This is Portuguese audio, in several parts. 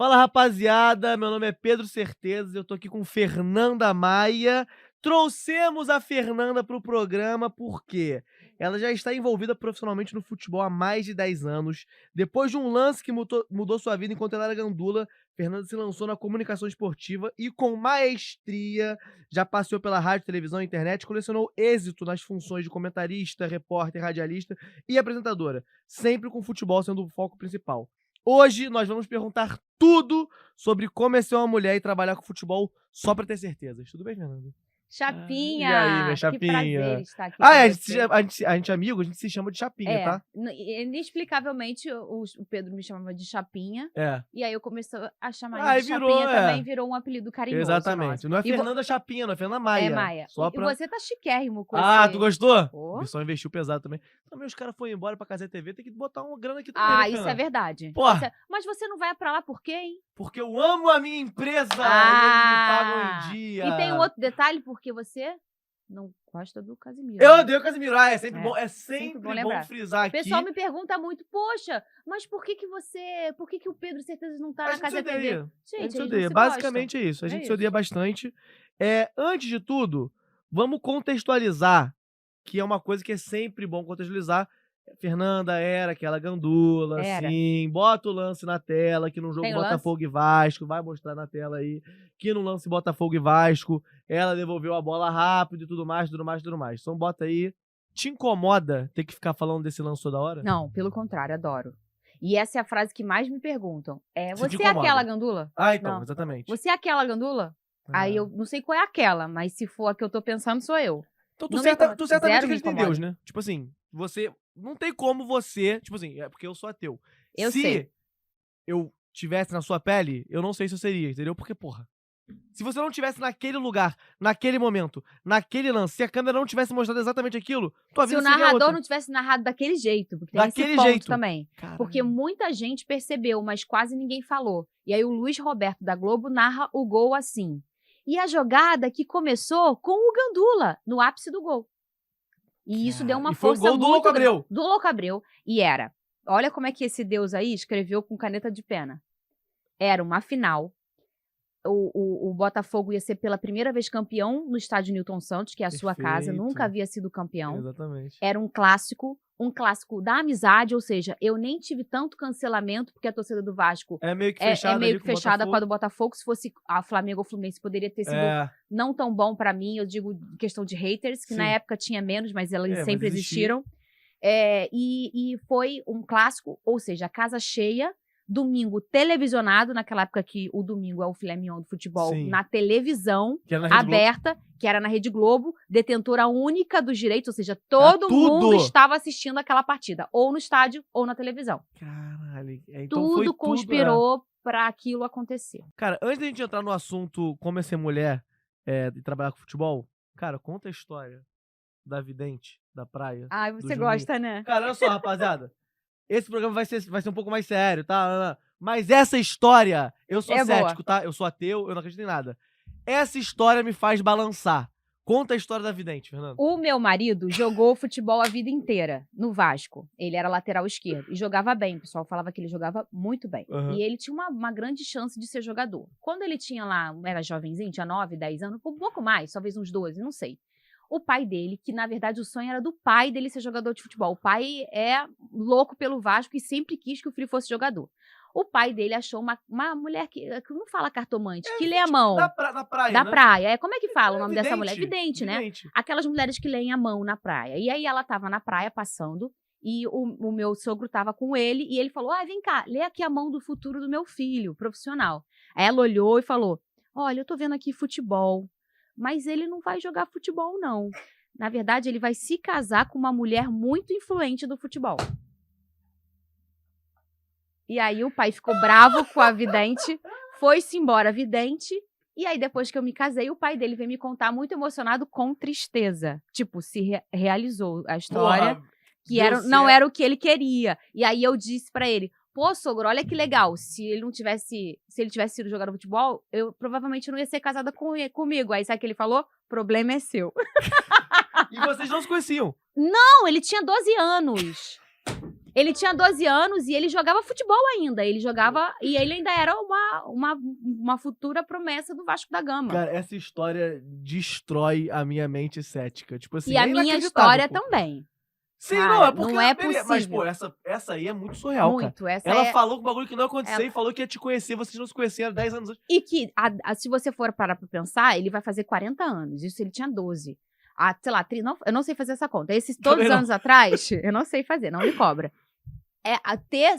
Fala, rapaziada, meu nome é Pedro Certezas, eu tô aqui com Fernanda Maia. Trouxemos a Fernanda para o programa porque ela já está envolvida profissionalmente no futebol há mais de 10 anos. Depois de um lance que mudou sua vida enquanto ela era gandula, Fernanda se lançou na comunicação esportiva e, com maestria, já passeou pela rádio, televisão e internet, colecionou êxito nas funções de comentarista, repórter, radialista e apresentadora, sempre com futebol sendo o foco principal. Hoje nós vamos perguntar tudo sobre como é ser uma mulher e trabalhar com futebol só pra ter certezas. Tudo bem, Fernanda? Chapinha! E aí, minha Que prazer chapinha? estar aqui Ah, com é, você. a gente é amigo, a gente se chama de chapinha, tá? Inexplicavelmente o Pedro me chamava de Chapinha, É. e aí eu comecei a chamar Aí ele de virou, Chapinha também, é. virou um apelido carinhoso Exatamente. nosso. Não é E Fernanda Chapinha, não é Fernanda Maia. É Maia. Só E pra... você tá chiquérrimo com Ah, esse... tu gostou? Oh. O pessoal investiu pesado também. Também os caras foram embora pra Casé TV, tem que botar uma grana aqui também, né, Ah, isso Fernanda? é verdade. Porra! Mas você não vai pra lá por quê, hein? Porque eu amo a minha empresa e eles me pagam em dia. E tem um outro detalhe, porque você não gosta do Casimiro. Eu né? odeio o Casimiro. Ah, é sempre bom, bom lembrar. frisar O aqui. pessoal me pergunta muito, poxa, mas por que o Pedro Certezas não tá A na gente se Casé TV? odeia. A gente se eles odeia. não se Basicamente é gostam. isso. A gente se isso. odeia bastante. Antes de tudo, vamos contextualizar, que é uma coisa que é sempre bom contextualizar. Fernanda era aquela gandula, Era. sim. Bota o lance na tela, que no jogo Tem o lance? Botafogo e Vasco, vai mostrar na tela aí, que no lance Botafogo e Vasco, ela devolveu a bola rápido e tudo mais, tudo mais, tudo mais. Então bota aí. Te incomoda ter que ficar falando desse lance toda hora? Não, pelo contrário, adoro. E essa é a frase que mais me perguntam. Se te Você é incomoda. aquela gandula? Ah, então, Não. exatamente. Você é aquela gandula? Aí eu não sei qual é aquela, mas se for a que eu tô pensando, sou eu. Então Não me incomoda. tu certamente Zero me acredita em incomoda. Deus, né? Tipo assim, você... Não tem como você... Tipo assim, é porque eu sou ateu. Eu Se sei. eu tivesse na sua pele, eu não sei se eu seria, entendeu? Porque, porra, se você não tivesse naquele lugar, naquele momento, naquele lance, se a câmera não tivesse mostrado exatamente aquilo, tua Se vida o seria narrador outra. não tivesse narrado daquele jeito, porque tem Daquele esse ponto jeito. também. Caralho. Porque muita gente percebeu, mas quase ninguém falou. E aí o Luiz Roberto da Globo narra o gol assim. E a jogada que começou com o Gandula, no ápice do gol. E isso deu uma E foi o força gol do muito Louco grande. Abreu. Do Louco Abreu. E era. Olha como é que esse Deus aí escreveu com caneta de pena. Era uma final. O Botafogo ia ser pela primeira vez campeão no estádio Newton Santos, que é a sua casa. Perfeito. Nunca havia sido campeão. Exatamente. Era um clássico da amizade, ou seja, eu nem tive tanto cancelamento, porque a torcida do Vasco É meio que fechada, meio que com o fechada com a Botafogo. do Botafogo. Se fosse a Flamengo ou Fluminense, poderia ter sido não tão bom pra mim, eu digo questão de haters, que Sim. na época tinha menos, mas elas Mas sempre existia. existiram. E foi um clássico, ou seja, a casa cheia, domingo televisionado, naquela época que o domingo é o filé mignon do futebol, Sim. na televisão, Que era na Rede Globo. aberta, que era na Rede Globo, detentora única dos direitos, ou seja, todo mundo estava assistindo aquela partida, ou no estádio ou na televisão. Caralho. Então Tudo foi tudo, conspirou pra aquilo acontecer. Cara, antes da gente entrar no assunto como é ser mulher e trabalhar com futebol, cara, conta a história da vidente da praia. Ai, do você Juninho. gosta, né? Cara, olha só, rapaziada. Esse programa vai ser um pouco mais sério, tá? Mas essa história, eu sou É boa. cético, tá? Eu sou ateu, eu não acredito em nada. Essa história me faz balançar. Conta a história da vidente, Fernando. O meu marido jogou futebol a vida inteira no Vasco. Ele era lateral esquerdo e jogava bem. O pessoal falava que ele jogava muito bem. Uhum. E ele tinha uma grande chance de ser jogador. Quando ele tinha lá, era jovenzinho, tinha 9, 10 anos, um pouco mais, talvez uns 12, não sei. O pai dele, que na verdade o sonho era do pai dele ser jogador de futebol. O pai é louco pelo Vasco e sempre quis que o filho fosse jogador. O pai dele achou uma mulher que não fala cartomante, que lê a mão. Da praia, Da né? praia. Como é que fala o nome Vidente, dessa mulher? Vidente, né? Aquelas mulheres que leem a mão na praia. E aí ela tava na praia passando e o meu sogro tava com ele e ele falou, vem cá, lê aqui a mão do futuro do meu filho, profissional. Aí ela olhou e falou, olha, eu tô vendo aqui futebol, mas ele não vai jogar futebol, não. Na verdade, ele vai se casar com uma mulher muito influente do futebol. E aí o pai ficou bravo com a vidente, foi-se embora a vidente, e aí depois que eu me casei, o pai dele veio me contar muito emocionado com tristeza. Tipo, se realizou a história, Porra, que deu não certo. era o que ele queria. E aí eu disse pra ele, pô, sogro, olha que legal, se ele tivesse sido jogador de futebol, eu provavelmente não ia ser casada comigo. Aí sabe o que ele falou? Problema é seu. E vocês não se conheciam? Não, ele tinha 12 anos. Ele tinha 12 anos e ele jogava futebol ainda. Ele jogava... E ele ainda era uma futura promessa do Vasco da Gama. Cara, essa história destrói a minha mente cética. Tipo assim, E a minha história também. Sim, Cara, não, é porque... não é possível. Mas, pô, essa aí é muito surreal, muito, cara. Ela falou um bagulho que não aconteceu e falou que ia te conhecer. Vocês não se conheciam há 10 anos antes. E que, se você for parar pra pensar, ele vai fazer 40 anos. Isso ele tinha 12. Sei lá, eu não sei fazer essa conta. Esses todos os anos atrás, eu não sei fazer, não me cobra.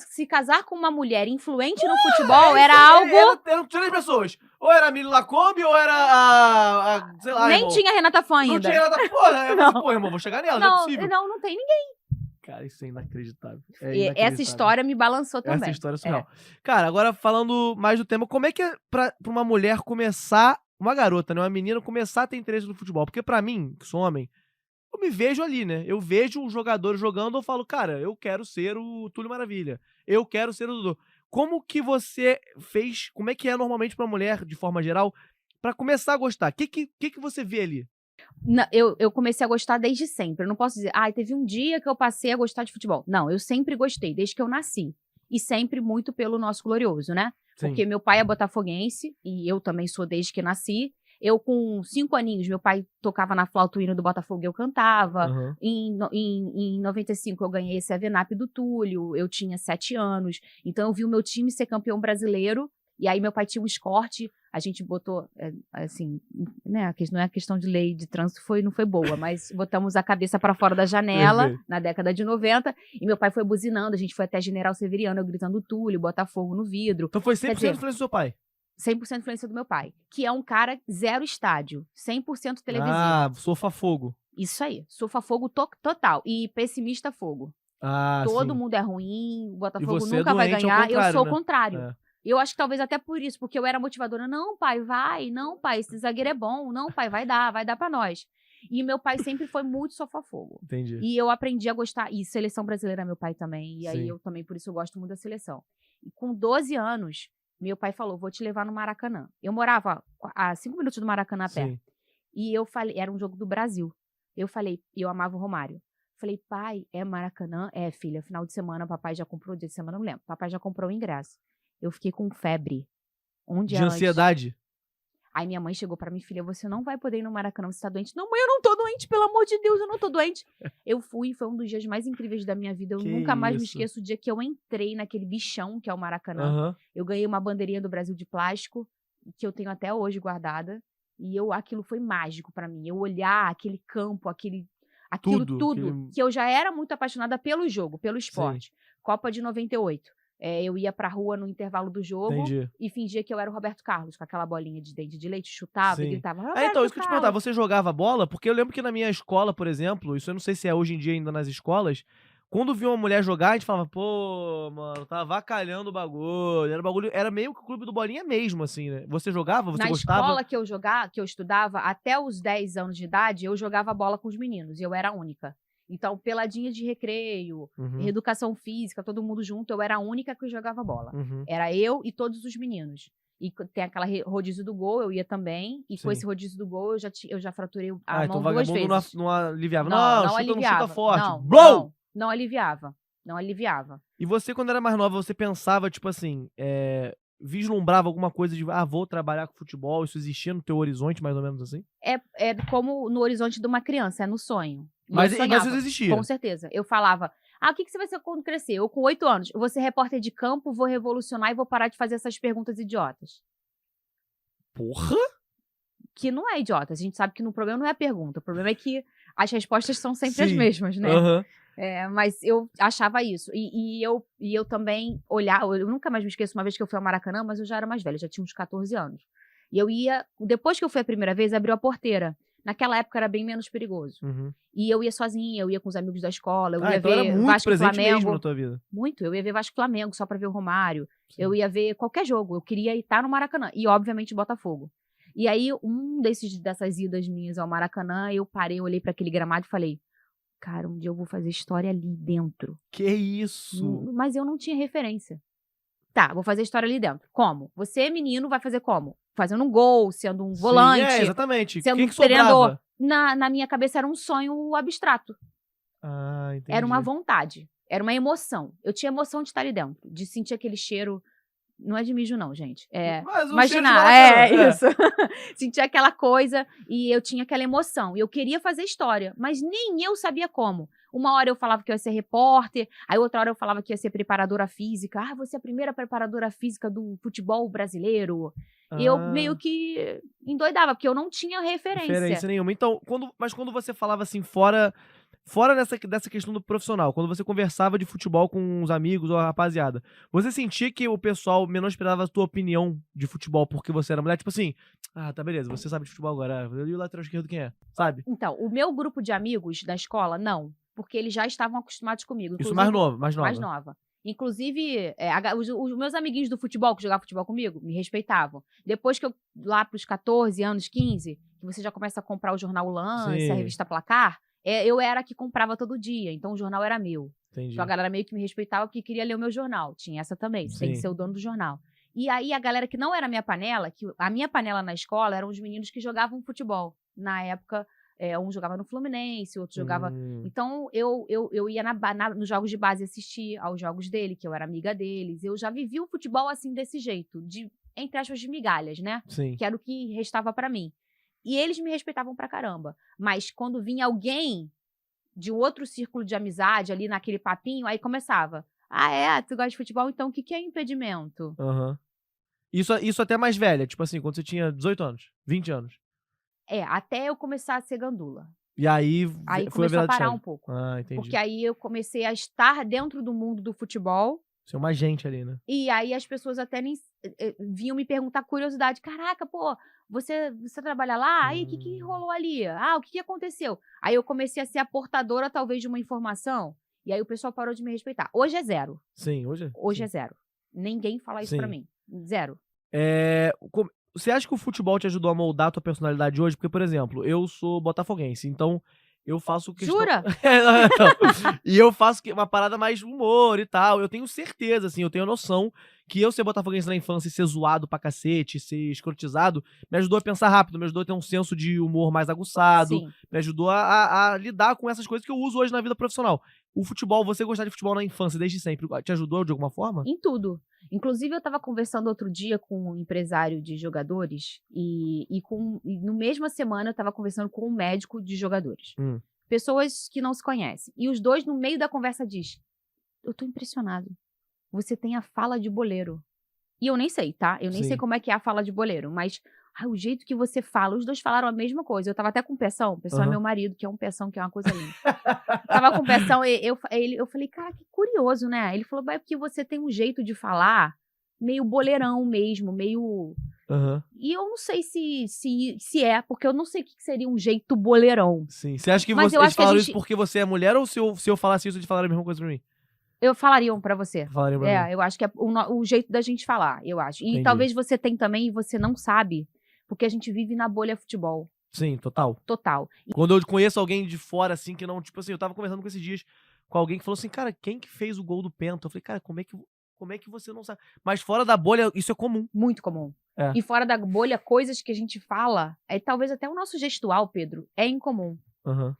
Se casar com uma mulher influente no futebol era algo... Eram três pessoas. Ou era a Mili Lacombe, ou era sei lá, Nem irmão. tinha Renata Fã ainda. Não tinha Renata Fã. Pô, irmão, vou chegar nela, não é possível. Não tem ninguém. Cara, isso é inacreditável. Essa história me balançou também. Essa história é surreal. Cara, agora falando mais do tema, como é que é pra uma mulher começar, uma garota, né, uma menina começar a ter interesse no futebol? Porque pra mim, que sou homem, eu me vejo ali, né? Eu vejo um jogador jogando, eu falo, cara, eu quero ser o Túlio Maravilha. Eu quero ser o Dudu. Como que você fez, como é que é normalmente pra mulher, de forma geral, pra começar a gostar? O que você vê ali? Eu comecei a gostar desde sempre. Eu não posso dizer, teve um dia que eu passei a gostar de futebol. Não, eu sempre gostei, desde que eu nasci. E sempre muito pelo nosso glorioso, né? Sim. Porque meu pai é botafoguense, e eu também sou desde que nasci. Eu, com 5 aninhos, meu pai tocava na flauta o hino do Botafogo e eu cantava. Uhum. Em 95, eu ganhei esse Avenap do Túlio. Eu tinha 7 anos. Então, eu vi o meu time ser campeão brasileiro. E aí, meu pai tinha um escorte. A gente botou, assim, né? Não é a questão de lei de trânsito, não foi boa. Mas botamos a cabeça para fora da janela, na década de 90. E meu pai foi buzinando. A gente foi até General Severiano, eu gritando Túlio, Botafogo no vidro. Então, foi 100% influência do seu pai? 100% influência do meu pai, que é um cara zero estádio, 100% televisivo. Sofa-fogo. Isso aí, sofa-fogo total. E pessimista fogo. Todo mundo é ruim, o Botafogo nunca vai ganhar. Eu sou o contrário. Eu acho que talvez até por isso, porque eu era motivadora. Não, pai, vai. Não, pai, esse zagueiro é bom. Não, pai, vai dar pra nós. E meu pai sempre foi muito sofa-fogo. Entendi. E eu aprendi a gostar. E seleção brasileira, meu pai também. E aí eu também, por isso eu gosto muito da seleção. E com 12 anos... Meu pai falou, vou te levar no Maracanã. Eu morava a 5 minutos do Maracanã a pé. E eu falei, era um jogo do Brasil. Eu falei, eu amava o Romário. Falei, pai, é Maracanã? É, filha, final de semana, papai já comprou, dia de semana, não lembro. Papai já comprou o ingresso. Eu fiquei com febre. Um dia antes. De ansiedade? Aí minha mãe chegou pra mim, filha, você não vai poder ir no Maracanã, você tá doente. Não, mãe, eu não tô doente, pelo amor de Deus, eu não tô doente. Eu fui, foi um dos dias mais incríveis da minha vida. Eu nunca mais me esqueço o dia que eu entrei naquele bichão que é o Maracanã. Uhum. Eu ganhei uma bandeirinha do Brasil de plástico, que eu tenho até hoje guardada. E aquilo foi mágico pra mim. Eu olhar aquele campo, aquilo tudo. Que eu já era muito apaixonada pelo jogo, pelo esporte. Sim. Copa de 98. Eu ia pra rua no intervalo do jogo e fingia que eu era o Roberto Carlos, com aquela bolinha de dente de leite, chutava e gritava, Roberto então, isso que eu te Carlos. perguntar, você jogava bola? Porque eu lembro que na minha escola, por exemplo, isso eu não sei se é hoje em dia ainda nas escolas, quando via uma mulher jogar, a gente falava, pô, mano, tava avacalhando o bagulho. Era meio que o clube do Bolinha mesmo, assim, né? Você jogava? Você gostava? Na escola que eu estudava, até os 10 anos de idade, eu jogava bola com os meninos, e eu era a única. Então, peladinha de recreio, educação física, todo mundo junto, eu era a única que jogava bola. Era eu e todos os meninos. E tem aquela rodízio do gol, eu ia também. E com esse rodízio do gol, eu já fraturei a mão 2 vezes. Não aliviava. Não aliviava. Chuta forte. Não aliviava. Não aliviava. E você, quando era mais nova, você pensava, tipo assim, vislumbrava alguma coisa de, vou trabalhar com futebol? Isso existia no teu horizonte, mais ou menos assim? É como no horizonte de uma criança, é no sonho. Mas isso existia? Com certeza. Eu falava, o que você vai ser quando crescer? Eu, com 8 anos, eu vou ser repórter de campo, vou revolucionar e vou parar de fazer essas perguntas idiotas. Porra! Que não é idiota. A gente sabe que no problema não é a pergunta. O problema é que as respostas são sempre as mesmas, né? Mas eu achava isso. E eu também olhava... Eu nunca mais me esqueço uma vez que eu fui ao Maracanã, mas eu já era mais velha, já tinha uns 14 anos. E eu ia... Depois que eu fui a primeira vez, abriu a porteira. Naquela época era bem menos perigoso. E eu ia sozinha, eu ia com os amigos da escola, eu ia então ver era muito Vasco e presente Flamengo. Mesmo na tua vida. Muito, eu ia ver Vasco e Flamengo só pra ver o Romário. Eu ia ver qualquer jogo, eu queria estar no Maracanã. E, obviamente, Botafogo. E aí, dessas idas minhas ao Maracanã, eu parei, olhei pra aquele gramado e falei, cara, um dia eu vou fazer história ali dentro. Que isso? Mas eu não tinha referência. Tá, vou fazer história ali dentro. Como? Você, menino, vai fazer como? Fazendo um gol, sendo um volante. Exatamente. Sendo Quem um que sobrava? treinador. Na minha cabeça era um sonho abstrato. Entendi. Era uma vontade. Era uma emoção. Eu tinha emoção de estar ali dentro, de sentir aquele cheiro. Não é de mijo, não, gente. Mas o Imaginar, isso. Sentir aquela coisa e eu tinha aquela emoção. E eu queria fazer história, mas nem eu sabia como. Uma hora eu falava que eu ia ser repórter, aí outra hora eu falava que ia ser preparadora física. Ah, você é a primeira preparadora física do futebol brasileiro. E eu meio que endoidava, porque eu não tinha referência. Nenhuma. Então, quando você falava assim, fora dessa questão do profissional, quando você conversava de futebol com os amigos ou a rapaziada, você sentia que o pessoal menosprezava a tua opinião de futebol porque você era mulher? Tipo assim, tá beleza, você sabe de futebol agora, e o lateral esquerdo quem é? Sabe? Então, o meu grupo de amigos da escola, não. Porque eles já estavam acostumados comigo. Isso mais nova. Mais nova. Inclusive, os meus amiguinhos do futebol, que jogavam futebol comigo, me respeitavam. Depois que eu, lá pros 14 anos, 15, que você já começa a comprar o jornal Lance, a revista Placar, eu era a que comprava todo dia, então o jornal era meu. Entendi. Então a galera meio que me respeitava porque queria ler o meu jornal. Tinha essa também, você tem que ser o dono do jornal. E aí a galera que não era minha panela, que a minha panela na escola eram os meninos que jogavam futebol. Na época, um jogava no Fluminense, outro jogava... Então, eu ia nos jogos de base assistir aos jogos dele, que eu era amiga deles. Eu já vivi o futebol assim, desse jeito, entre aspas, de migalhas, né? Sim. Que era o que restava pra mim. E eles me respeitavam pra caramba. Mas quando vinha alguém de um outro círculo de amizade, ali naquele papinho, aí começava. Tu gosta de futebol? Então o que é impedimento? Isso até mais velha, tipo assim, quando você tinha 18 anos, 20 anos. Até eu começar a ser gandula. E aí começou a parar um pouco. Entendi. Porque aí eu comecei a estar dentro do mundo do futebol. Você é uma gente ali, né? E aí as pessoas até nem vinham me perguntar curiosidade. Caraca, pô, você trabalha lá? Aí, o que rolou ali? O que aconteceu? Aí eu comecei a ser a portadora, talvez, de uma informação. E aí o pessoal parou de me respeitar. Hoje é zero. Sim, Hoje é zero. Ninguém fala isso pra mim. Zero. Você acha que o futebol te ajudou a moldar a tua personalidade hoje? Porque, por exemplo, eu sou botafoguense, então eu faço questão... Jura? E eu faço uma parada mais humor e tal. Eu tenho certeza, assim, eu tenho noção que eu ser botafoguense na infância e ser zoado pra cacete, ser escrotizado, me ajudou a pensar rápido, me ajudou a ter um senso de humor mais aguçado, Sim. me ajudou a lidar com essas coisas que eu uso hoje na vida profissional. O futebol, você gostar de futebol na infância desde sempre, te ajudou de alguma forma? Em tudo. Inclusive, eu estava conversando outro dia com um empresário de jogadores e no mesma semana eu estava conversando com um médico de jogadores. Pessoas que não se conhecem. E os dois, no meio da conversa, diz: eu tô impressionado. Você tem a fala de boleiro. E eu nem sei, tá? Eu nem sei como é que é a fala de boleiro, mas o jeito que você fala, os dois falaram a mesma coisa. Eu tava até com o Peção é meu marido, que é um Peção, que é uma coisa linda. Tava com o Peção, eu falei, cara, que curioso, né? Ele falou, é porque você tem um jeito de falar meio boleirão mesmo, meio... E eu não sei se é, porque eu não sei o que seria um jeito boleirão. Sim. Você acha que eles falaram isso porque você é mulher, ou se eu falasse isso, eles falaram a mesma coisa pra mim? Eu falariam pra você. Falariam pra mim. Eu acho que é o jeito da gente falar, eu acho. E Entendi. talvez você tem também e você não sabe, porque a gente vive na bolha futebol. Sim, total. Total. Quando eu conheço alguém de fora, assim, que não... Tipo assim, eu tava conversando com esses dias com alguém que falou assim, cara, quem que fez o gol do Penta? Eu falei, cara, como é que você não sabe? Mas fora da bolha, isso é comum. Muito comum. E fora da bolha, coisas que a gente fala, talvez até o nosso gestual, Pedro, é incomum.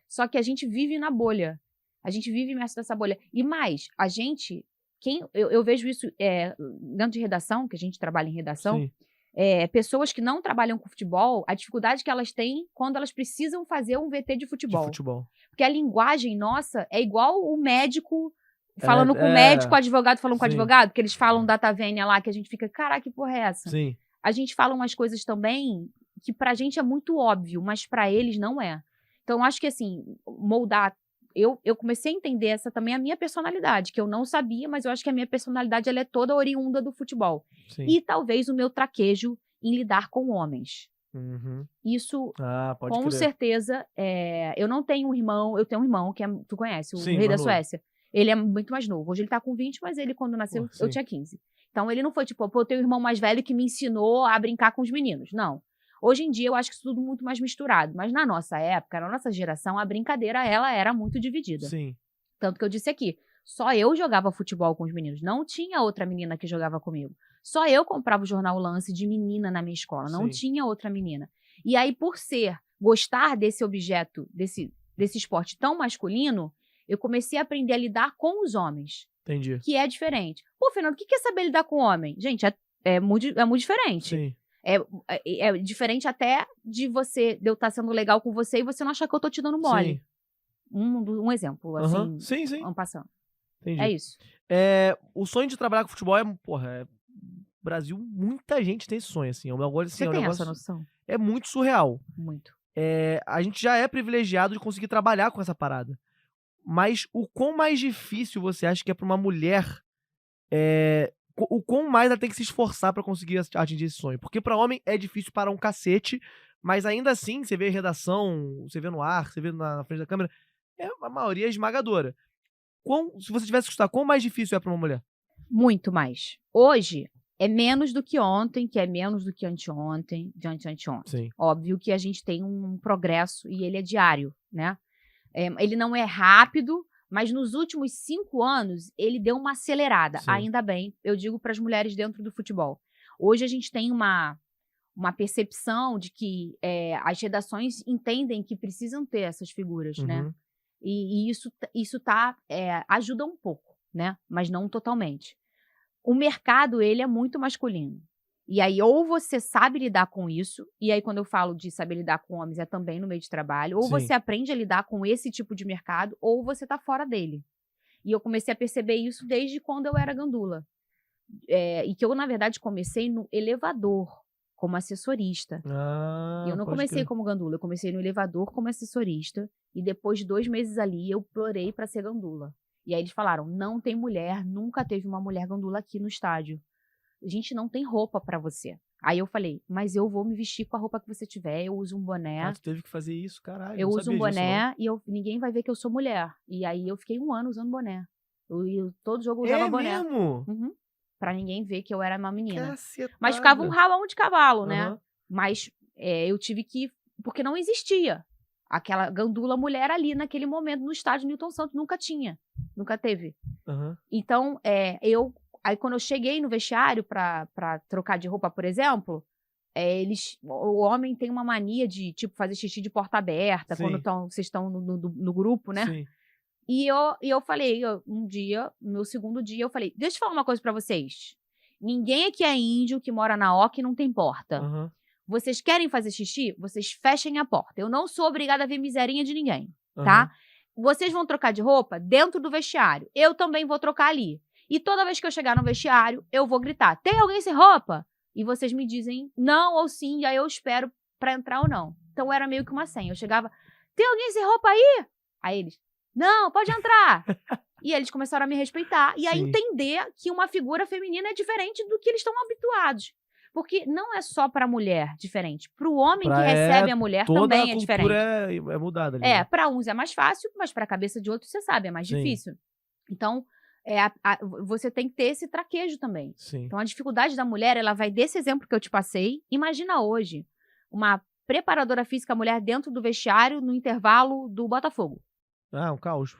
Só que a gente vive na bolha. A gente vive imerso nessa bolha. E mais, a gente... Eu vejo isso dentro de redação, que a gente trabalha em redação, pessoas que não trabalham com futebol, a dificuldade que elas têm quando elas precisam fazer um VT de futebol. Porque a linguagem nossa é igual o médico falando com o médico, o advogado falando com o advogado, porque eles falam data vênia lá, que a gente fica, caraca, que porra é essa? Sim. A gente fala umas coisas também que pra gente é muito óbvio, mas pra eles não é. Então, acho que assim, moldar... Eu comecei a entender essa também a minha personalidade, que eu não sabia, mas eu acho que a minha personalidade ela é toda oriunda do futebol. Sim. E talvez o meu traquejo em lidar com homens. Isso, com certeza, eu não tenho um irmão, eu tenho um irmão que tu conhece, o rei da Suécia. Ele é muito mais novo. Hoje ele tá com 20, mas ele quando nasceu, eu tinha 15. Então ele não foi tipo, eu tenho um irmão mais velho que me ensinou a brincar com os meninos. Não. Hoje em dia eu acho que isso tudo muito mais misturado, mas na nossa época, na nossa geração, a brincadeira ela era muito dividida. Sim. Tanto que eu disse aqui, só eu jogava futebol com os meninos, não tinha outra menina que jogava comigo. Só eu comprava o jornal Lance de menina na minha escola, não tinha outra menina. E aí por gostar desse objeto, desse esporte tão masculino, eu comecei a aprender a lidar com os homens. Entendi. Que é diferente. Pô, Fernando, o que é saber lidar com homem? Gente, é muito diferente. Sim. É diferente até de eu estar sendo legal com você e você não achar que eu tô te dando mole. Sim. Um exemplo, assim. Sim. Um passando. Entendi. É isso. O sonho de trabalhar com futebol Brasil, muita gente tem esse sonho, assim. Você tem essa noção? É muito surreal. Muito. A gente já é privilegiado de conseguir trabalhar com essa parada. Mas o quão mais difícil você acha que é pra uma mulher... o quão mais ela tem que se esforçar pra conseguir atingir esse sonho? Porque pra homem é difícil para um cacete, mas ainda assim, você vê redação, você vê no ar, você vê na frente da câmera, a maioria é esmagadora. Se você tivesse que escutar, quão mais difícil é pra uma mulher? Muito mais. Hoje, é menos do que ontem, que é menos do que anteontem, de anteontem. Sim. Óbvio que a gente tem um progresso e ele é diário, né? Ele não é rápido, mas nos últimos 5 anos ele deu uma acelerada. Sim. Ainda bem, eu digo para as mulheres dentro do futebol. Hoje a gente tem uma percepção de que as redações entendem que precisam ter essas figuras, né? E isso ajuda um pouco, né? Mas não totalmente. O mercado, ele é muito masculino. E aí, ou você sabe lidar com isso, e aí quando eu falo de saber lidar com homens, é também no meio de trabalho, ou Sim. você aprende a lidar com esse tipo de mercado, ou você tá fora dele. E eu comecei a perceber isso desde quando eu era gandula. E que eu, na verdade, comecei no elevador, como assessorista. E eu não comecei como gandula, eu comecei no elevador como assessorista, e depois de 2 meses ali, eu plorei pra ser gandula. E aí eles falaram, não tem mulher, nunca teve uma mulher gandula aqui no estádio. A gente não tem roupa pra você. Aí eu falei, mas eu vou me vestir com a roupa que você tiver, eu uso um boné. Tu teve que fazer isso, caralho. Eu uso um boné e ninguém vai ver que eu sou mulher. E aí eu fiquei 1 ano usando boné. Todo jogo eu usava boné. É mesmo? Pra ninguém ver que eu era uma menina. Cacetada. Mas ficava um rabão de cavalo, né? Mas eu tive que... Porque não existia aquela gandula mulher ali naquele momento no estádio Newton Santos. Nunca tinha. Nunca teve. Então, aí quando eu cheguei no vestiário pra trocar de roupa, por exemplo, o homem tem uma mania de, tipo, fazer xixi de porta aberta, Sim. quando vocês estão no grupo, né? Sim. E eu falei, um dia, no meu segundo dia, eu falei, deixa eu falar uma coisa pra vocês. Ninguém aqui é índio que mora na Oca e não tem porta. Vocês querem fazer xixi? Vocês fechem a porta. Eu não sou obrigada a ver miserinha de ninguém, tá? Vocês vão trocar de roupa dentro do vestiário. Eu também vou trocar ali. E toda vez que eu chegar no vestiário, eu vou gritar, tem alguém sem roupa? E vocês me dizem não ou sim, e aí eu espero pra entrar ou não. Então era meio que uma senha. Eu chegava, tem alguém sem roupa aí? Aí eles, não, pode entrar. E eles começaram a me respeitar e a entender que uma figura feminina é diferente do que eles estão habituados. Porque não é só pra mulher diferente. Pro homem que recebe a mulher também é diferente. Toda a cultura é mudada ali. Né? Pra uns é mais fácil, mas pra cabeça de outros, você sabe, é mais difícil. Então, você tem que ter esse traquejo também. Sim. Então, a dificuldade da mulher, ela vai desse exemplo que eu te passei. Imagina hoje, uma preparadora física mulher dentro do vestiário no intervalo do Botafogo. Um caos.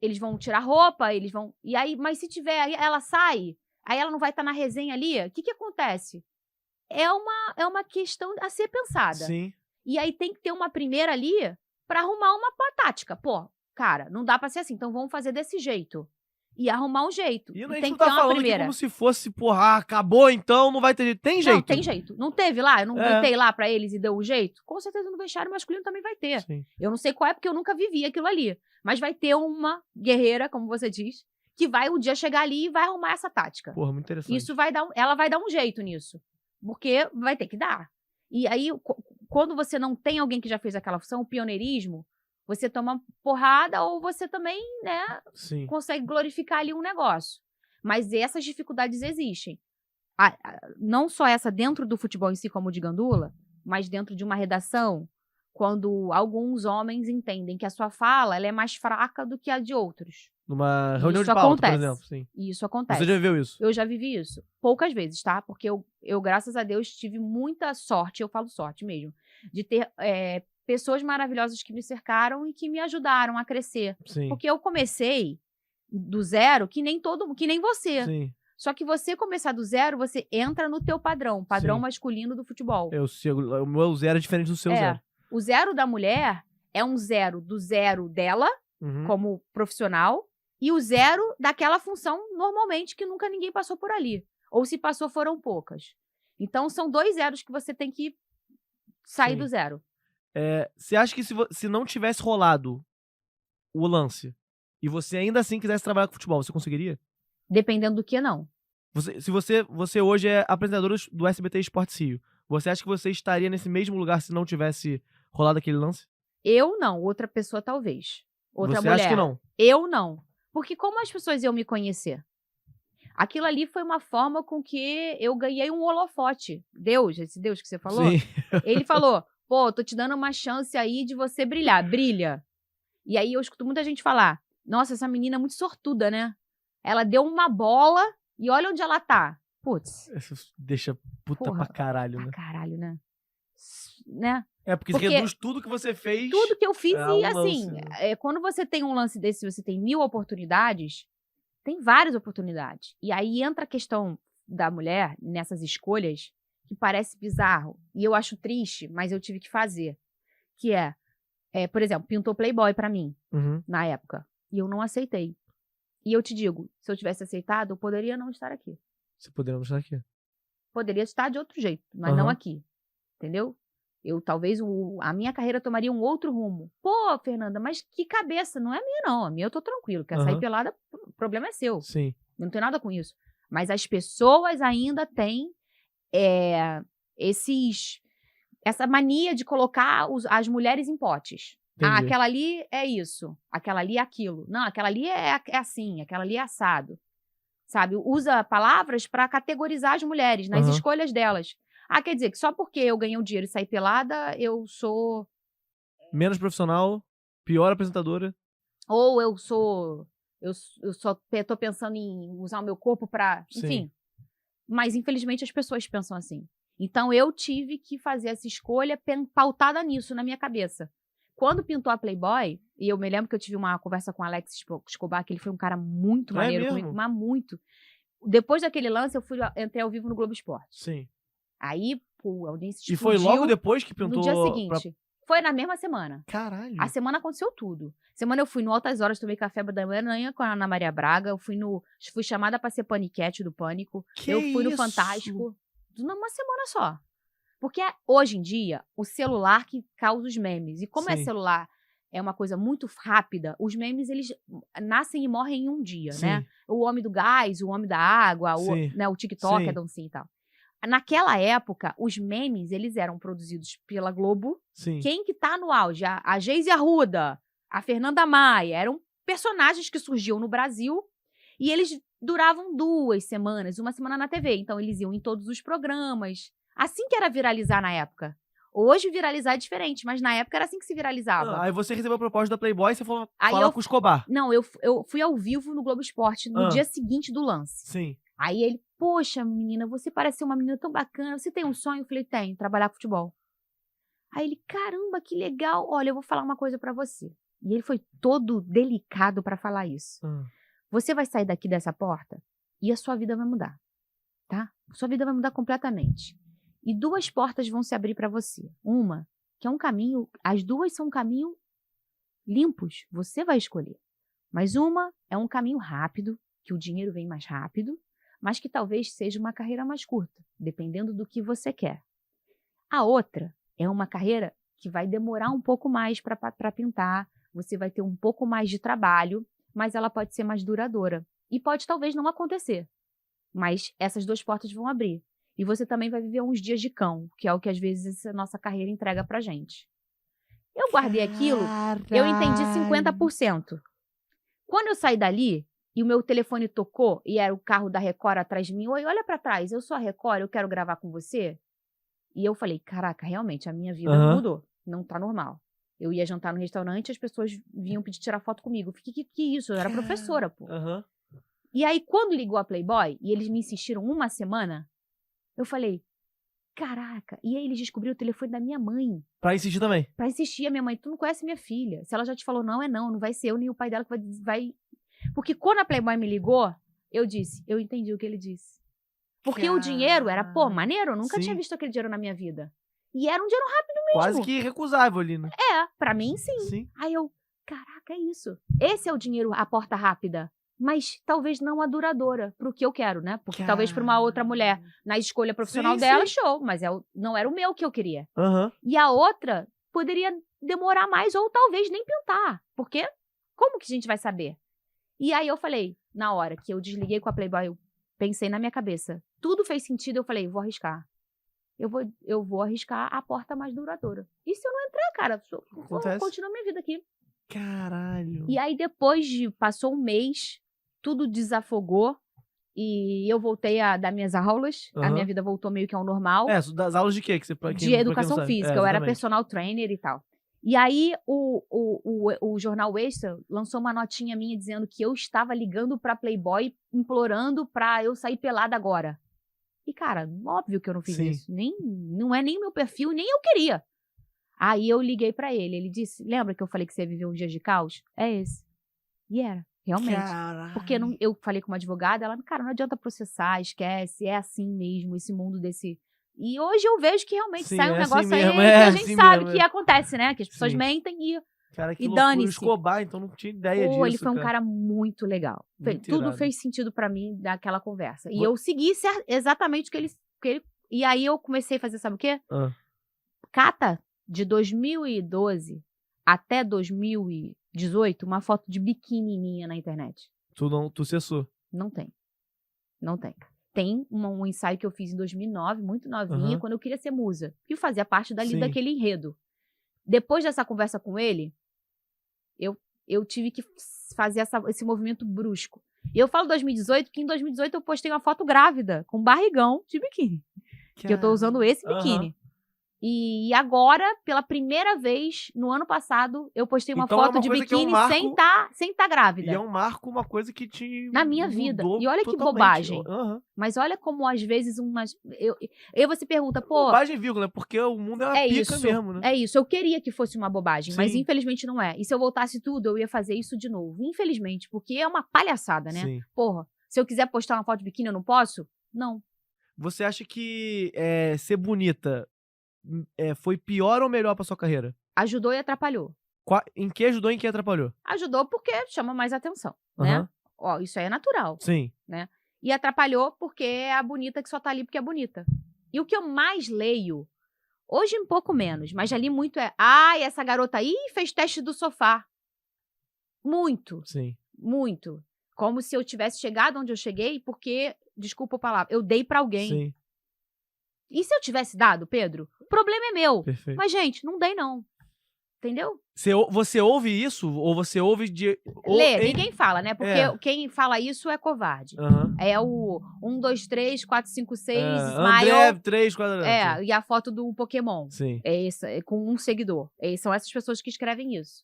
Eles vão tirar roupa, eles vão... E aí, mas se tiver, aí ela sai, aí ela não vai estar na resenha ali, o que acontece? É uma questão a ser pensada. Sim. E aí tem que ter uma primeira ali pra arrumar uma tática. Pô, cara, não dá pra ser assim, então vamos fazer desse jeito. E arrumar um jeito. E tem a gente que não ter tá uma falando primeira. aqui como se fosse, porra, acabou então, não vai ter jeito. Tem jeito. Não, tem jeito. Não teve lá? Eu não gritei lá pra eles e deu o jeito? Com certeza no vestiário masculino também vai ter. Sim. Eu não sei qual é, porque eu nunca vivi aquilo ali. Mas vai ter uma guerreira, como você diz, que vai um dia chegar ali e vai arrumar essa tática. Porra, muito interessante. Isso ela vai dar um jeito nisso. Porque vai ter que dar. E aí, quando você não tem alguém que já fez aquela função, o pioneirismo, você toma porrada ou você também, né, consegue glorificar ali um negócio. Mas essas dificuldades existem. Não só essa dentro do futebol em si, como de gandula, mas dentro de uma redação, quando alguns homens entendem que a sua fala ela é mais fraca do que a de outros. Numa reunião de pauta, por exemplo. Sim. Isso acontece. Você já viveu isso? Eu já vivi isso. Poucas vezes, tá? Porque eu graças a Deus, tive muita sorte, eu falo sorte mesmo, de ter pessoas maravilhosas que me cercaram e que me ajudaram a crescer. Sim. Porque eu comecei do zero, que nem você. Sim. Só que você começar do zero, você entra no teu padrão masculino do futebol. O meu zero é diferente do seu zero. O zero da mulher é um zero do zero dela como profissional, e o 0 daquela função normalmente que nunca ninguém passou por ali. Ou se passou, foram poucas. Então, são 2 zeros que você tem que sair do 0. Você acha que se não tivesse rolado o lance e você ainda assim quisesse trabalhar com futebol, você conseguiria? Dependendo do que, não. Se você hoje é apresentadora do SBT Esporte Rio, você acha que você estaria nesse mesmo lugar se não tivesse rolado aquele lance? Eu não, outra pessoa talvez. Outra Você mulher. acha que não? Eu não. Porque como as pessoas iam me conhecer? Aquilo ali foi uma forma com que eu ganhei um holofote. Deus, esse Deus que você falou, Sim. ele falou, pô, tô te dando uma chance aí de você brilhar, brilha. E aí eu escuto muita gente falar, nossa, essa menina é muito sortuda, né? Ela deu uma bola e olha onde ela tá. Putz. Isso deixa puta Porra, pra caralho, pra né? caralho, né? Porque reduz tudo que você fez. Tudo que eu fiz e assim, lance, né? quando você tem um lance desse, você tem 1000 oportunidades, tem várias oportunidades. E aí entra a questão da mulher nessas escolhas que parece bizarro. E eu acho triste, mas eu tive que fazer. Que por exemplo, pintou Playboy pra mim, na época. E eu não aceitei. E eu te digo, se eu tivesse aceitado, eu poderia não estar aqui. Você poderia não estar aqui. Poderia estar de outro jeito, mas não aqui. Entendeu? Talvez a minha carreira tomaria um outro rumo. Pô, Fernanda, mas que cabeça? Não é minha, não. A minha eu tô tranquilo. Quer sair pelada, o problema é seu. Sim. Não tem nada com isso. Mas as pessoas ainda têm essa mania de colocar as mulheres em potes. Entendi. Ah, aquela ali é isso. Aquela ali é aquilo. Não, aquela ali é assim. Aquela ali é assado. Sabe? Usa palavras para categorizar as mulheres nas escolhas delas. Ah, quer dizer que só porque eu ganhei o dinheiro e saí pelada, eu sou... menos profissional, pior apresentadora. Ou eu sou... Eu só tô pensando em usar o meu corpo pra... Enfim. Sim. Mas, infelizmente, as pessoas pensam assim. Então, eu tive que fazer essa escolha pautada nisso, na minha cabeça. Quando pintou a Playboy, e eu me lembro que eu tive uma conversa com o Alex Escobar, que ele foi um cara muito maneiro comigo, mas muito. Depois daquele lance, entrei ao vivo no Globo Esporte. Sim. Aí, a audiência explodiu. E foi logo depois que pintou? No dia seguinte. Foi na mesma semana. Caralho. A semana aconteceu tudo. Semana eu fui no Altas Horas, tomei café da manhã com a Ana Maria Braga. Eu fui chamada pra ser paniquete do Pânico. Eu fui no Fantástico. Numa semana só. Porque hoje em dia, o celular que causa os memes. E como celular é uma coisa muito rápida, os memes, eles nascem e morrem em um dia, né? O homem do gás, o homem da água, o TikTok, a dancinha e tal. Naquela época, os memes, eles eram produzidos pela Globo. Sim. Quem que tá no auge? A Geise Arruda, a Fernanda Maia. Eram personagens que surgiam no Brasil e eles duravam 2 semanas, uma semana na TV. Então, eles iam em todos os programas. Assim que era viralizar na época. Hoje, viralizar é diferente, mas na época era assim que se viralizava. Aí você recebeu a proposta da Playboy e você falou falar com o Escobar. Não, eu fui ao vivo no Globo Esporte no dia seguinte do lance. Sim. Aí ele, poxa, menina, você parece ser uma menina tão bacana. Você tem um sonho? Eu falei, tenho, trabalhar com futebol. Aí ele, caramba, que legal. Olha, eu vou falar uma coisa pra você. E ele foi todo delicado pra falar isso. Você vai sair daqui dessa porta e a sua vida vai mudar, tá? Sua vida vai mudar completamente. E 2 portas vão se abrir pra você. Uma, que é um caminho, as 2 são um caminho limpos, você vai escolher. Mas uma é um caminho rápido, que o dinheiro vem mais rápido, mas que talvez seja uma carreira mais curta, dependendo do que você quer. A outra é uma carreira que vai demorar um pouco mais para pintar, você vai ter um pouco mais de trabalho, mas ela pode ser mais duradoura. E pode talvez não acontecer, mas essas 2 portas vão abrir. E você também vai viver uns dias de cão, que é o que às vezes a nossa carreira entrega pra gente. Eu guardei aquilo, eu entendi 50%. Quando eu saí dali, e o meu telefone tocou, e era o carro da Record atrás de mim, oi, olha pra trás, eu sou a Record, eu quero gravar com você. E eu falei, caraca, realmente, a minha vida mudou, não tá normal. Eu ia jantar no restaurante, as pessoas vinham pedir tirar foto comigo. Eu fiquei, que isso? Eu era professora, pô. E aí, quando ligou a Playboy, e eles me insistiram 1 semana, eu falei, caraca. E aí eles descobriram o telefone da minha mãe. Pra insistir também? Pra insistir. A minha mãe, tu não conhece minha filha. Se ela já te falou não, é não. Não vai ser eu nem o pai dela que vai... Porque quando a Playboy me ligou, eu disse, eu entendi o que ele disse. Porque o dinheiro era, pô, maneiro. Eu nunca tinha visto aquele dinheiro na minha vida. E era um dinheiro rápido mesmo. Quase que irrecusável ali, né? Pra mim, sim. Aí eu, caraca, é isso. Esse é o dinheiro, a porta rápida. Mas talvez não a duradoura, pro que eu quero, né? Porque talvez pra uma outra mulher, na escolha profissional dela, show. Mas não era o meu que eu queria. E a outra poderia demorar mais ou talvez nem pintar. Porque como que a gente vai saber? E aí eu falei, na hora que eu desliguei com a Playboy, eu pensei na minha cabeça. Tudo fez sentido, eu falei, vou arriscar. Eu vou arriscar a porta mais duradoura. E se eu não entrar, cara, eu continuo minha vida aqui. Caralho. E aí depois passou um mês, tudo desafogou e eu voltei a dar minhas aulas. A minha vida voltou meio que ao normal. Das aulas de quê? De educação física. Eu era personal trainer e tal. E aí o Jornal Extra lançou uma notinha minha dizendo que eu estava ligando pra Playboy, implorando pra eu sair pelada agora. E, cara, óbvio que eu não fiz isso. Não é nem meu perfil, nem eu queria. Aí eu liguei pra ele. Ele disse, lembra que eu falei que você ia viver um dia de caos? É esse. E era, realmente. Caralho. Porque eu falei com uma advogada, ela, cara, não adianta processar, esquece, é assim mesmo, esse mundo desse... E hoje eu vejo que realmente sai um negócio assim aí que a gente sabe que acontece, né? Que as pessoas mentem e dane-se. Escobar, então não tinha ideia disso. Ele foi um cara muito legal. Tudo fez sentido pra mim daquela conversa. E eu segui exatamente o que ele... E aí eu comecei a fazer, sabe o quê? Cata, de 2012 até 2018, uma foto de biquíni minha na internet. Tu cessou? Não tem. Não tem. Tem um ensaio que eu fiz em 2009, muito novinha, quando eu queria ser musa. E fazia parte daquele enredo. Depois dessa conversa com ele, eu tive que fazer esse movimento brusco. E eu falo 2018, porque em 2018 eu postei uma foto grávida, com barrigão de biquíni. Que eu tô usando esse biquíni. E agora, pela primeira vez, no ano passado, eu postei uma foto de biquíni sem tá grávida. E é um marco, uma coisa que te na minha vida. E olha que bobagem. Mas olha como, às vezes, você pergunta, pô... Bobagem, vírgula, porque o mundo é uma pica mesmo, né? É isso. Eu queria que fosse uma bobagem, mas infelizmente não é. E se eu voltasse tudo, eu ia fazer isso de novo. Infelizmente, porque é uma palhaçada, né? Sim. Porra, se eu quiser postar uma foto de biquíni, eu não posso? Não. Você acha que ser bonita... foi pior ou melhor pra sua carreira? Ajudou e atrapalhou. Em que ajudou e em que atrapalhou? Ajudou porque chama mais atenção, né? Ó, isso aí é natural. Sim. Né? E atrapalhou porque é a bonita que só tá ali porque é bonita. E o que eu mais leio, hoje um pouco menos, mas já li muito essa garota aí fez teste do sofá. Muito. Sim. Muito. Como se eu tivesse chegado onde eu cheguei porque, desculpa a palavra, eu dei pra alguém. Sim. E se eu tivesse dado, Pedro? O problema é meu. Perfeito. Mas, gente, não dei, não. Entendeu? Você ouve isso? Ou você ouve de... Ninguém fala, né? Porque quem fala isso é covarde. É o 1, 2, 3, 4, 5, 6, Smile. André, 3, 4... E a foto do Pokémon. Sim. Com um seguidor. São essas pessoas que escrevem isso.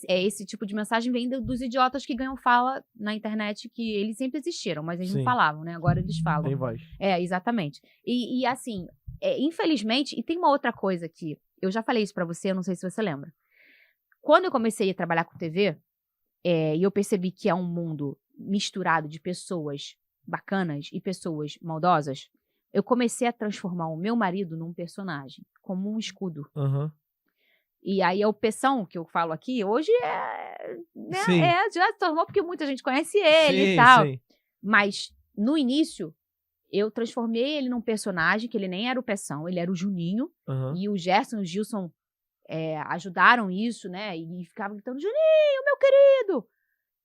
Esse tipo de mensagem vem dos idiotas que ganham fala na internet, que eles sempre existiram, mas eles não falavam, né? Agora eles falam. Tem voz. Exatamente. E assim, infelizmente, e tem uma outra coisa que eu já falei isso pra você, eu não sei se você lembra. Quando eu comecei a trabalhar com TV, e eu percebi que é um mundo misturado de pessoas bacanas e pessoas maldosas, eu comecei a transformar o meu marido num personagem, como um escudo. E aí a opção que eu falo aqui, hoje já se tornou porque muita gente conhece ele e tal. Sim. Mas, no início, eu transformei ele num personagem, que ele nem era o Peção, ele era o Juninho. E o Gerson e o Gilson ajudaram isso, né? E ficavam gritando, Juninho, meu querido!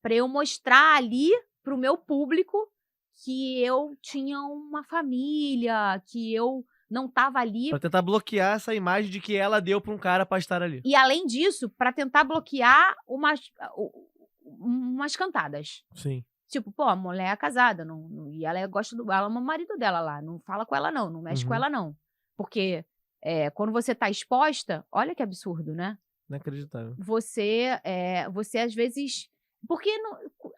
Pra eu mostrar ali pro meu público que eu tinha uma família, que eu... não tava ali. Pra tentar bloquear essa imagem de que ela deu pra um cara pra estar ali. E além disso, pra tentar bloquear umas cantadas. Sim. Tipo, pô, a mulher é casada, e ela ela ama o marido dela lá, não fala com ela não mexe com ela não. Porque quando você tá exposta, olha que absurdo, né? Inacreditável. Você às vezes... Porque,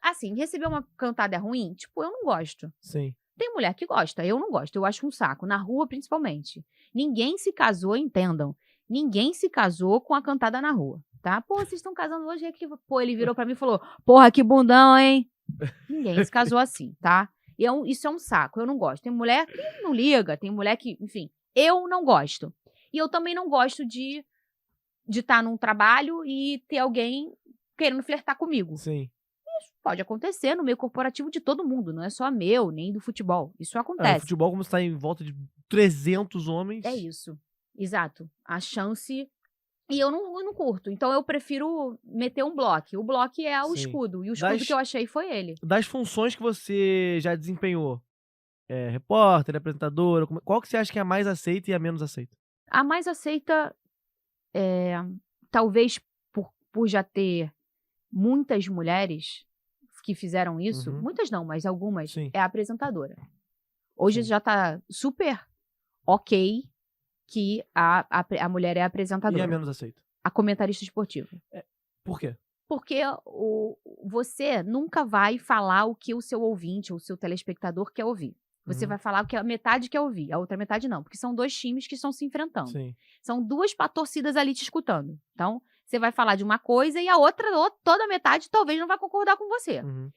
assim, receber uma cantada ruim, tipo, eu não gosto. Sim. Tem mulher que gosta, eu não gosto, eu acho um saco, na rua principalmente. Ninguém se casou, entendam, ninguém se casou com a cantada na rua, tá? Pô, vocês estão casando hoje aqui. Pô, ele virou pra mim e falou, porra, que bundão, hein? Ninguém se casou assim, tá? Isso é um saco, eu não gosto. Tem mulher que não liga, tem mulher que, enfim, eu não gosto. E eu também não gosto de de estar num trabalho e ter alguém querendo flertar comigo. Sim. Isso pode acontecer no meio corporativo de todo mundo, não é só meu, nem do futebol. Isso No acontece. futebol, como você tá em volta de 300 homens... É isso. Exato. A chance... E eu não curto. Então, eu prefiro meter um bloco. O bloco é o Sim. escudo. E o escudo que eu achei foi ele. Das funções que você já desempenhou, repórter, apresentadora, qual que você acha que é a mais aceita e a menos aceita? A mais aceita, talvez por já ter muitas mulheres que fizeram isso, Uhum. muitas não, mas algumas, Sim. é a apresentadora. Hoje Sim. já tá super ok que a mulher é E apresentadora. a menos aceita? A comentarista esportiva. Por quê? Porque você nunca vai falar o que o seu ouvinte ou o seu telespectador quer ouvir. Você vai falar o que a metade quer ouvir, a outra metade não. Porque são 2 times que estão se enfrentando. Sim. São 2 torcidas ali te escutando. Então, você vai falar de uma coisa e a outra, toda a metade, talvez não vai concordar com você. Uhum.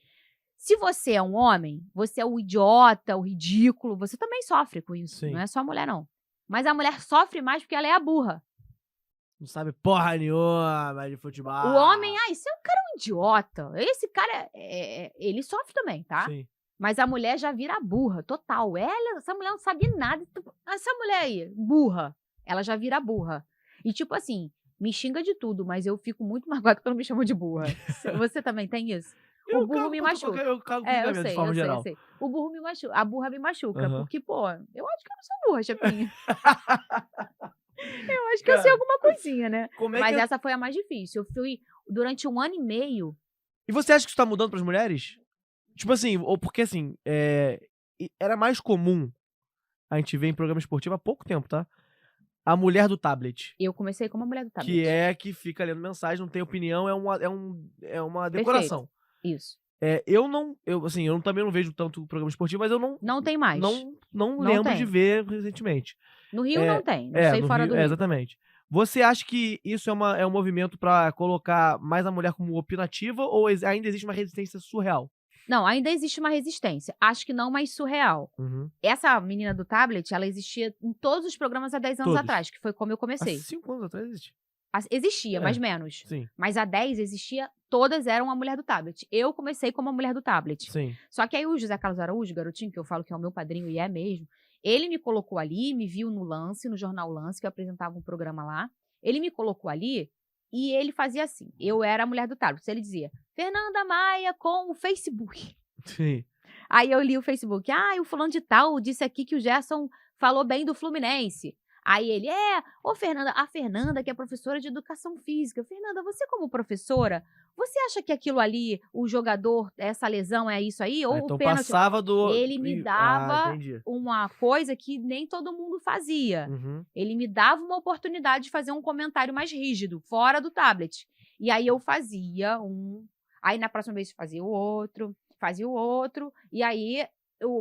Se você é um homem, você é o idiota, o ridículo, você também sofre com isso. Sim. Não é só a mulher, não. Mas a mulher sofre mais porque ela é a burra. Não sabe porra nenhuma de futebol. O homem, esse cara é um idiota. Esse cara, ele sofre também, tá? Sim. Mas a mulher já vira burra, total. Essa mulher não sabe nada. Essa mulher aí, burra, ela já vira burra. E tipo assim, me xinga de tudo, mas eu fico muito magoada quando me chamam de burra. Você também tem isso? O burro me machuca. Eu cago com Eu de forma geral. sei. O burro me machuca. A burra me machuca. Uhum. Porque, pô, eu acho que eu não sou burra, chapinha. Eu acho que eu sei alguma coisinha, né? Mas essa foi a mais difícil. Eu fui durante 1 ano e meio. E você acha que isso tá mudando pras mulheres? Tipo assim, ou porque assim, era mais comum a gente ver em programa esportivo há pouco tempo, tá? A mulher do tablet. Eu comecei como a mulher do tablet. Que é que fica lendo mensagem, não tem opinião, é uma decoração. Perfeito. Isso. Eu também não vejo tanto programa esportivo, mas eu não... Não tem mais. Não lembro tem. de ver recentemente. No Rio não tem, não sei fora Rio, do Rio. Exatamente. Você acha que isso é um movimento pra colocar mais a mulher como opinativa ou ainda existe uma resistência surreal? Não, ainda existe uma resistência. Acho que não, mas surreal. Uhum. Essa menina do tablet, ela existia em todos os programas há 10 anos atrás, que foi como eu comecei. Há 5 anos atrás existe. Existia, mas menos. Sim. Mas há 10 existia, todas eram a mulher do tablet. Eu comecei como a mulher do tablet. Sim. Só que aí o José Carlos Araújo, garotinho, que eu falo que é o meu padrinho e é mesmo, ele me colocou ali, me viu no Lance, no Jornal Lance, que eu apresentava um programa lá. Ele me colocou ali e ele fazia assim. Eu era a mulher do tablet. Ele dizia, Fernanda Maia com o Facebook. Sim. Aí eu li o Facebook. O fulano de tal disse aqui que o Gerson falou bem do Fluminense. Aí ele, Fernanda, a Fernanda que é professora de educação física. Fernanda, você como professora, você acha que aquilo ali, o jogador, essa lesão é isso aí? Ou então o pênalti? passava do... Ele me dava uma coisa que nem todo mundo fazia. Uhum. Ele me dava uma oportunidade de fazer um comentário mais rígido, fora do tablet. E aí eu fazia aí na próxima vez fazia o outro, e aí...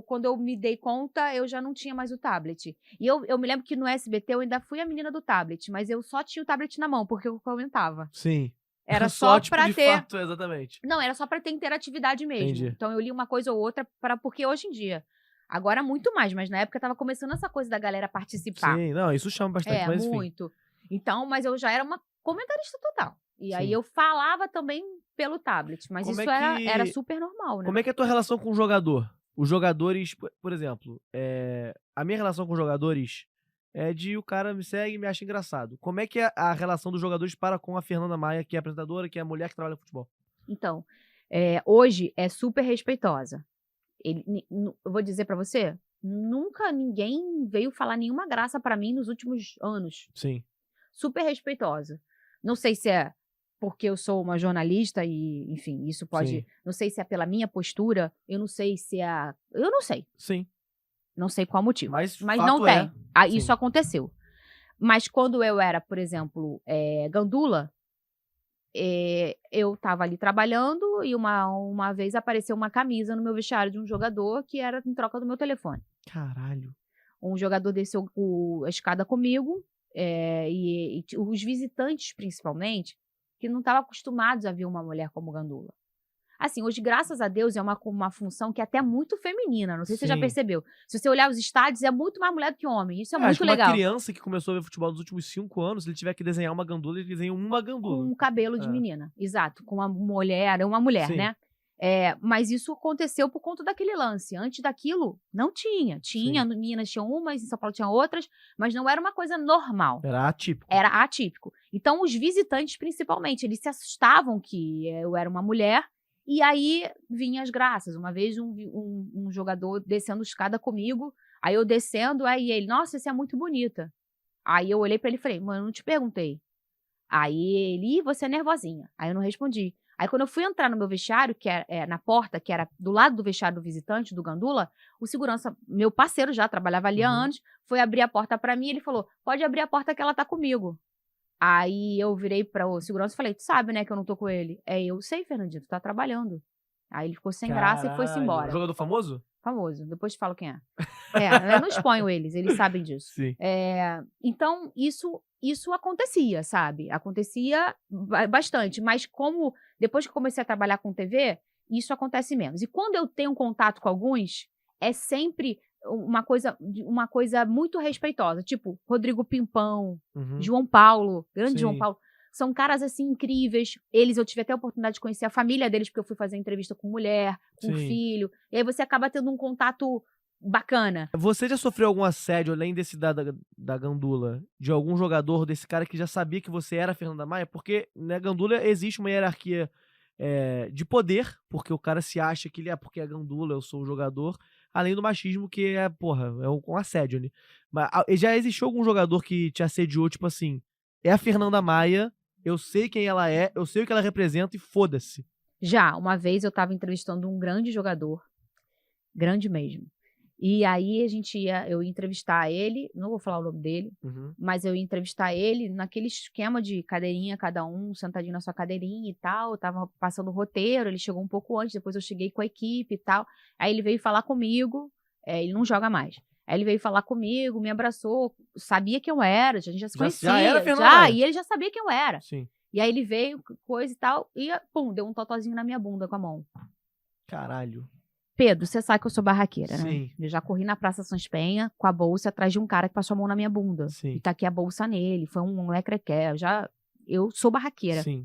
quando eu me dei conta, eu já não tinha mais o tablet. E eu me lembro que no SBT eu ainda fui a menina do tablet, mas eu só tinha o tablet na mão, porque eu comentava. Sim. Era só tipo, pra de ter... fato, exatamente. Não, era só pra ter interatividade mesmo. Entendi. Então eu li uma coisa ou outra, porque hoje em dia... Agora muito mais, mas na época tava começando essa coisa da galera participar. Sim, não, isso chama bastante, mas enfim. Muito. Então, mas eu já era uma comentarista total. E aí eu falava também pelo tablet, mas isso era super normal, né? Como é que é a tua relação com o jogador? Os jogadores, por exemplo, a minha relação com os jogadores é de o cara me segue e me acha engraçado. Como é que é a relação dos jogadores para com a Fernanda Maia, que é apresentadora, que é a mulher que trabalha no futebol? Então, hoje é super respeitosa. Eu vou dizer pra você, nunca ninguém veio falar nenhuma graça pra mim nos últimos anos. Sim. Super respeitosa. Não sei se é porque eu sou uma jornalista e, enfim, isso pode... Sim. Não sei se é pela minha postura, eu não sei se é... Eu não sei. Sim. Não sei qual motivo. Mas não tem. Isso Sim. aconteceu. Mas quando eu era, por exemplo, gandula, eu tava ali trabalhando e uma vez apareceu uma camisa no meu vestiário de um jogador que era em troca do meu telefone. Caralho. Um jogador desceu a escada comigo e os visitantes, principalmente, que não estavam acostumados a ver uma mulher como gandula. Assim, hoje, graças a Deus, é uma função que é até muito feminina. Não sei se você já Sim. percebeu. Se você olhar os estádios, é muito mais mulher do que homem. Isso é Acho muito que legal. uma criança que começou a ver futebol nos últimos 5 anos, se ele tiver que desenhar uma gandula, ele desenha uma gandula. Com um cabelo de menina. Exato. Com uma mulher, Sim. né? Mas isso aconteceu por conta daquele lance. Antes daquilo, não tinha. Tinha, Minas tinha umas, em São Paulo tinha outras, mas não era uma coisa normal. Era atípico. Era atípico. Então, os visitantes, principalmente, eles se assustavam que eu era uma mulher, e aí vinha as graças. Uma vez, um jogador descendo escada comigo, aí eu descendo, aí ele, nossa, você é muito bonita. Aí eu olhei pra ele e falei, mano, eu não te perguntei. Aí ele, você é nervosinha. Aí eu não respondi. Aí quando eu fui entrar no meu vestiário, que na porta, que era do lado do vestiário do visitante, do Gandula, o segurança, meu parceiro já trabalhava ali há anos, foi abrir a porta pra mim e ele falou, pode abrir a porta que ela tá comigo. Aí eu virei para o segurança e falei, tu sabe, né, que eu não tô com ele. Eu sei, Fernandinho, tu tá trabalhando. Aí ele ficou sem graça e foi-se embora. Jogador famoso? Famoso, depois te falo quem é. Eu não exponho eles sabem disso. Sim. Então, isso acontecia, sabe? Acontecia bastante, mas como depois que comecei a trabalhar com TV, isso acontece menos. E quando eu tenho contato com alguns, é sempre uma coisa muito respeitosa, tipo Rodrigo Pimpão, João Paulo, grande João Paulo. São caras, assim, incríveis. Eu tive até a oportunidade de conhecer a família deles, porque eu fui fazer entrevista com mulher, com filho. E aí você acaba tendo um contato bacana. Você já sofreu algum assédio, além desse da Gandula, de algum jogador, desse cara que já sabia que você era a Fernanda Maia? Porque na Gandula existe uma hierarquia de poder, porque o cara se acha que ele porque é Gandula, eu sou o jogador, além do machismo que é um assédio, né? Mas já existiu algum jogador que te assediou, tipo assim, é a Fernanda Maia, eu sei quem ela é, eu sei o que ela representa e foda-se. Já, uma vez eu tava entrevistando um grande jogador, grande mesmo. E aí eu ia entrevistar ele, não vou falar o nome dele, mas eu ia entrevistar ele naquele esquema de cadeirinha, cada um sentadinho na sua cadeirinha e tal. Eu tava passando o roteiro, ele chegou um pouco antes, depois eu cheguei com a equipe e tal. Aí ele veio falar comigo, ele não joga mais. Aí ele veio falar comigo, me abraçou, sabia quem eu era, a gente já se conhecia. Já era Fernanda. E ele já sabia quem eu era. Sim. E aí ele veio, coisa e tal, e pum, deu um totozinho na minha bunda com a mão. Caralho. Pedro, você sabe que eu sou barraqueira, né? Sim. Eu já corri na Praça Sans Penha com a bolsa atrás de um cara que passou a mão na minha bunda. Sim. E taquei a bolsa nele, foi um lecrequé. Eu sou barraqueira. Sim.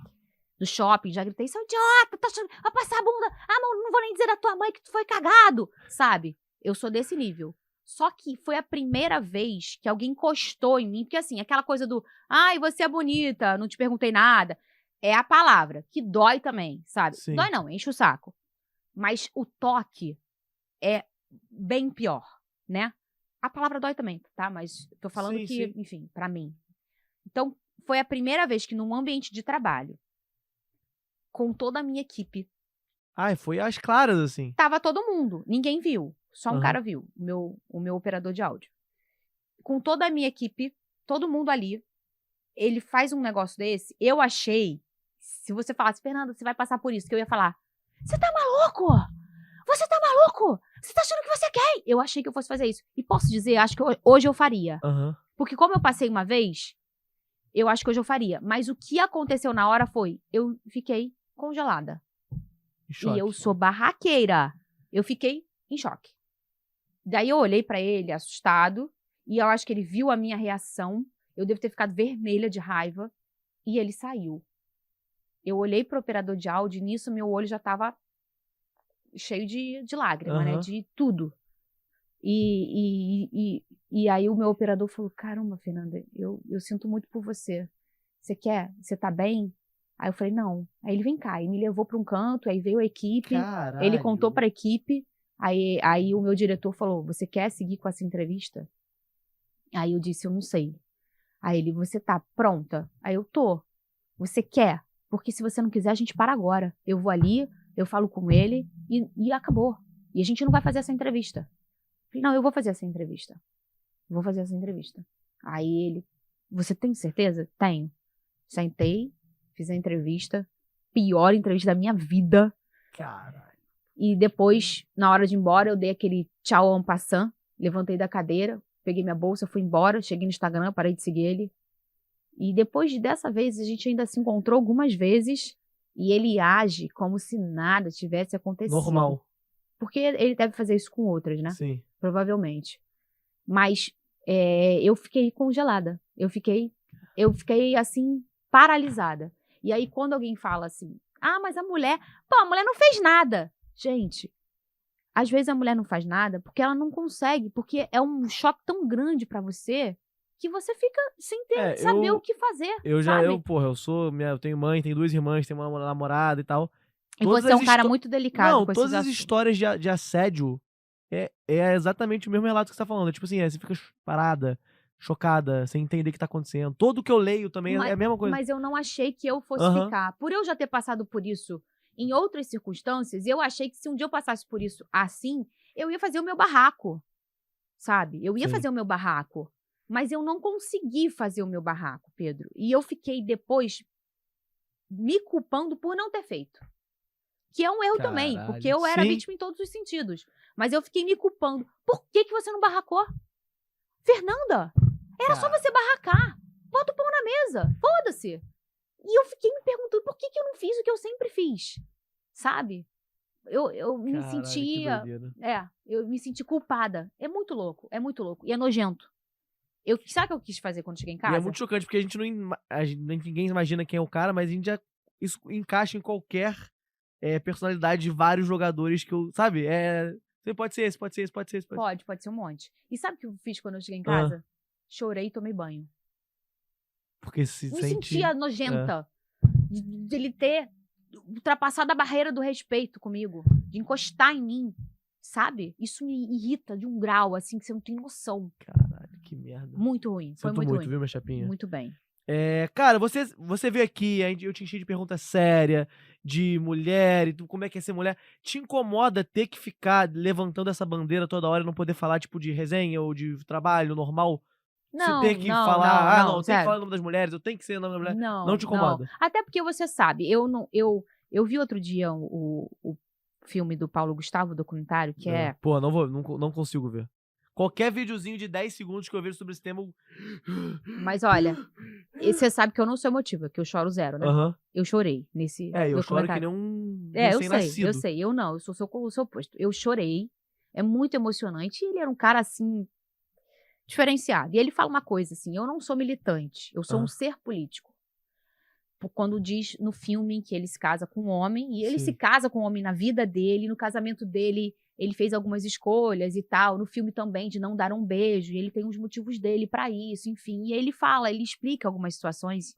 No shopping, já gritei, seu idiota, tá achando, vai passar a bunda. Não vou nem dizer da tua mãe que tu foi cagado, sabe? Eu sou desse nível. Só que foi a primeira vez que alguém encostou em mim, porque assim, aquela coisa do, ai, você é bonita, não te perguntei nada. É a palavra, que dói também, sabe? Sim. Dói não, enche o saco. Mas o toque é bem pior, né? A palavra dói também, tá? Mas tô falando enfim, pra mim. Então, foi a primeira vez que num ambiente de trabalho, com toda a minha equipe. Foi às claras, assim. Tava todo mundo, ninguém viu. Só um cara viu, o meu operador de áudio. Com toda a minha equipe, todo mundo ali, ele faz um negócio desse, eu achei, se você falasse, Fernanda, você vai passar por isso, que eu ia falar, você tá maluco? Você tá maluco? Você tá achando que você quer? Eu achei que eu fosse fazer isso. E posso dizer, acho que hoje eu faria. Porque como eu passei uma vez, eu acho que hoje eu faria. Mas o que aconteceu na hora foi, eu fiquei congelada. E eu sou barraqueira. Eu fiquei em choque. Daí eu olhei pra ele, assustado, e eu acho que ele viu a minha reação. Eu devo ter ficado vermelha de raiva. E ele saiu. Eu olhei pro operador de áudio e nisso meu olho já tava cheio de lágrima, né? De tudo. E aí o meu operador falou, caramba, Fernanda, eu sinto muito por você. Você quer? Você tá bem? Aí eu falei, não. Aí ele, vem cá. E me levou pra um canto, aí veio a equipe. Caralho. Ele contou pra equipe. Aí o meu diretor falou, você quer seguir com essa entrevista? Aí eu disse, eu não sei. Aí ele, você tá pronta? Aí eu tô. Você quer? Porque se você não quiser, a gente para agora. Eu vou ali, eu falo com ele e acabou. E a gente não vai fazer essa entrevista. Eu falei, não, eu vou fazer essa entrevista. Vou fazer essa entrevista. Aí ele, você tem certeza? Tenho. Sentei, fiz a entrevista. Pior entrevista da minha vida. Caralho. E depois, na hora de ir embora, eu dei aquele tchau en passant. Levantei da cadeira, peguei minha bolsa, fui embora. Cheguei no Instagram, parei de seguir ele. E depois dessa vez, a gente ainda se encontrou algumas vezes. E ele age como se nada tivesse acontecido. Normal. Porque ele deve fazer isso com outras, né? Sim. Provavelmente. Mas eu fiquei congelada. Eu fiquei, assim, paralisada. E aí, quando alguém fala assim, mas a mulher não fez nada. Gente, às vezes a mulher não faz nada porque ela não consegue, porque é um choque tão grande pra você que você fica sem saber o que fazer, sabe? Eu tenho mãe, tenho 2 irmãs, tenho uma namorada e tal. E você é um cara muito delicado com esses todas as assuntos. histórias de assédio é exatamente o mesmo relato que você tá falando. É tipo assim, você fica parada, chocada, sem entender o que tá acontecendo. Tudo que eu leio também é a mesma coisa. Mas eu não achei que eu fosse ficar. Por eu já ter passado por isso em outras circunstâncias, eu achei que se um dia eu passasse por isso assim, eu ia fazer o meu barraco, sabe? Eu ia fazer o meu barraco. Mas eu não consegui fazer o meu barraco, Pedro. E eu fiquei depois me culpando por não ter feito. Que é um erro também, porque eu era vítima em todos os sentidos. Mas eu fiquei me culpando. Por que você não barracou? Fernanda, era só você barracar. Bota o pão na mesa. Foda-se. E eu fiquei me perguntando por que eu não fiz o que eu sempre fiz. Sabe? Eu me sentia... eu me senti culpada. É muito louco. E é nojento. Sabe o que eu quis fazer quando cheguei em casa? E é muito chocante, porque ninguém imagina quem é o cara, mas a gente já encaixa em qualquer personalidade de vários jogadores que eu... Sabe? Pode ser esse, pode ser esse, pode ser esse. Pode ser um monte. E sabe o que eu fiz quando eu cheguei em casa? Chorei e tomei banho. Porque se me sentia nojenta de ele ter ultrapassado a barreira do respeito comigo, de encostar em mim, sabe? Isso me irrita de um grau, assim, que você não tem noção. Caralho, que merda. Muito ruim, foi muito ruim. Viu, minha chapinha? Muito bem. Cara, você veio aqui, eu te enchi de pergunta séria, de mulher, e como é que é ser mulher. Te incomoda ter que ficar levantando essa bandeira toda hora e não poder falar, tipo, de resenha ou de trabalho normal? Não, você ter que falar, não, tem que falar o nome das mulheres, eu tenho que ser o nome da mulher. Não te incomoda? Não. Até porque você sabe, eu vi outro dia o filme do Paulo Gustavo, o documentário, que é... Pô, não consigo ver. Qualquer videozinho de 10 segundos que eu vejo sobre esse tema... Mas olha, você sabe que eu não sou emotiva, que eu choro zero, né? Eu chorei nesse documentário. Eu choro que nem um recém-nascido. Eu sei. Eu sou o seu oposto. Eu chorei, é muito emocionante, e ele era um cara, assim, diferenciado. E ele fala uma coisa, assim, eu não sou militante, eu sou um ser político. Quando diz no filme que ele se casa com um homem, e ele se casa com um homem na vida dele, no casamento dele, ele fez algumas escolhas e tal, no filme também, de não dar um beijo, e ele tem os motivos dele pra isso, enfim. E ele explica algumas situações.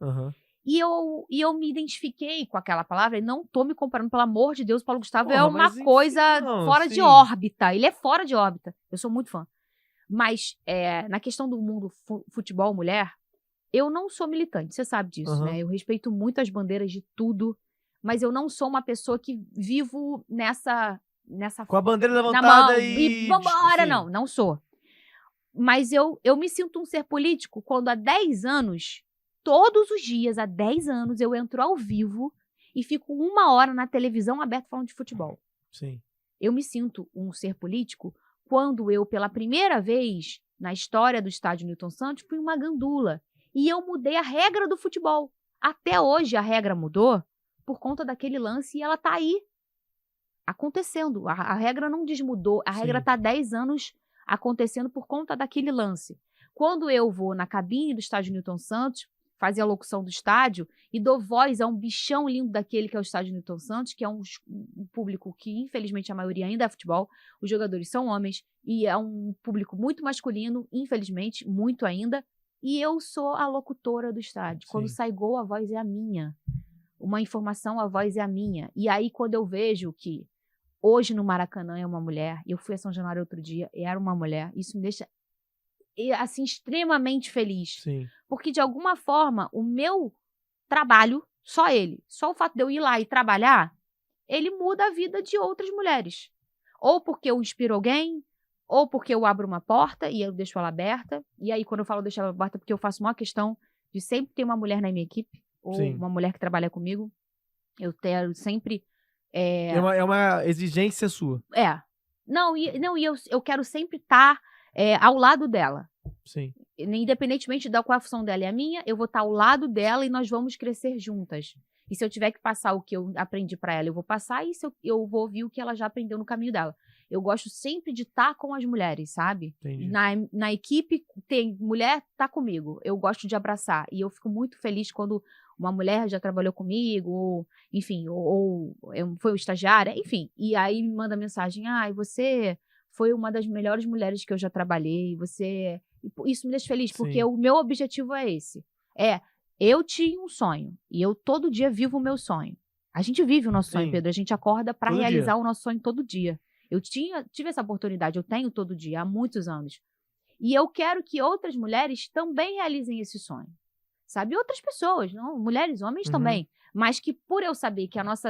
E eu me identifiquei com aquela palavra, e não tô me comparando, pelo amor de Deus, Paulo Gustavo é uma coisa fora de órbita, ele é fora de órbita, eu sou muito fã. Mas, na questão do mundo futebol mulher, eu não sou militante, você sabe disso, né? Eu respeito muito as bandeiras de tudo, mas eu não sou uma pessoa que vivo nessa com a bandeira levantada e vambora, não sou. Mas eu me sinto um ser político quando há 10 anos, todos os dias, há 10 anos, eu entro ao vivo e fico 1 hora na televisão aberta falando de futebol. Sim. Eu me sinto um ser político quando eu, pela primeira vez na história do estádio Newton Santos, fui uma gandula. E eu mudei a regra do futebol. Até hoje a regra mudou por conta daquele lance e ela tá aí acontecendo. A regra não desmudou. A regra tá há 10 anos acontecendo por conta daquele lance. Quando eu vou na cabine do estádio Newton Santos, fazer a locução do estádio e dou voz a um bichão lindo daquele que é o estádio Newton Santos, que é um público que, infelizmente, a maioria ainda é futebol. Os jogadores são homens e é um público muito masculino, infelizmente, muito ainda. E eu sou a locutora do estádio. Quando sai gol, a voz é a minha. Uma informação, a voz é a minha. E aí, quando eu vejo que hoje no Maracanã é uma mulher, e eu fui a São Januário outro dia, e era uma mulher, isso me deixa, assim, extremamente feliz. Sim. Porque, de alguma forma, o meu trabalho, só o fato de eu ir lá e trabalhar, ele muda a vida de outras mulheres. Ou porque eu inspiro alguém, ou porque eu abro uma porta e eu deixo ela aberta. E aí, quando eu falo deixar ela aberta, porque eu faço uma questão de sempre ter uma mulher na minha equipe, ou uma mulher que trabalha comigo. Eu quero sempre... É uma exigência sua. Eu quero sempre estar ao lado dela. Sim. Independentemente da qual a função dela é a minha, eu vou estar ao lado dela e nós vamos crescer juntas. E se eu tiver que passar o que eu aprendi pra ela, eu vou passar. E se eu vou ouvir o que ela já aprendeu no caminho dela. Eu gosto sempre de estar com as mulheres, sabe? Entendi. Na equipe, tem mulher, tá comigo. Eu gosto de abraçar. E eu fico muito feliz quando uma mulher já trabalhou comigo, ou, enfim, foi um estagiária, enfim. E aí me manda mensagem, você foi uma das melhores mulheres que eu já trabalhei, isso me deixa feliz, porque Sim. o meu objetivo é esse. Eu tinha um sonho, e eu todo dia vivo o meu sonho. A gente vive o nosso sonho, Sim. Pedro, a gente acorda pra Todo realizar dia. o nosso sonho todo dia. Eu tive essa oportunidade, eu tenho todo dia, há muitos anos. E eu quero que outras mulheres também realizem esse sonho. Sabe? Outras pessoas, não? Mulheres, homens também. Mas que por eu saber que nosso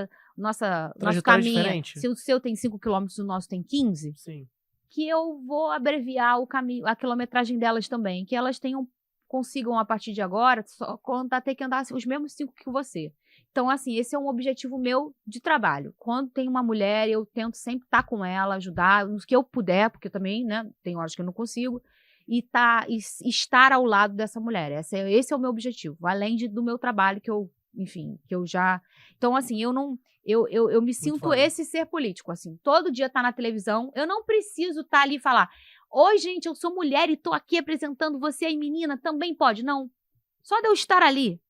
caminho, diferente. se o seu tem 5 quilômetros, o nosso tem 15, Sim. que eu vou abreviar o caminho, a quilometragem delas também. Que elas consigam, a partir de agora, só ter que andar os mesmos 5 que você. Então, assim, esse é um objetivo meu de trabalho. Quando tem uma mulher, eu tento sempre estar com ela, ajudar, no que eu puder, porque eu também, né, tem horas que eu não consigo, e estar ao lado dessa mulher. Esse é o meu objetivo, além do meu trabalho, que eu já... Então, assim, eu me sinto foda. esse ser político, assim, todo dia tá na televisão, eu não preciso estar ali e falar, oi, gente, eu sou mulher e tô aqui apresentando você aí, menina, também pode, não. Só de eu estar ali,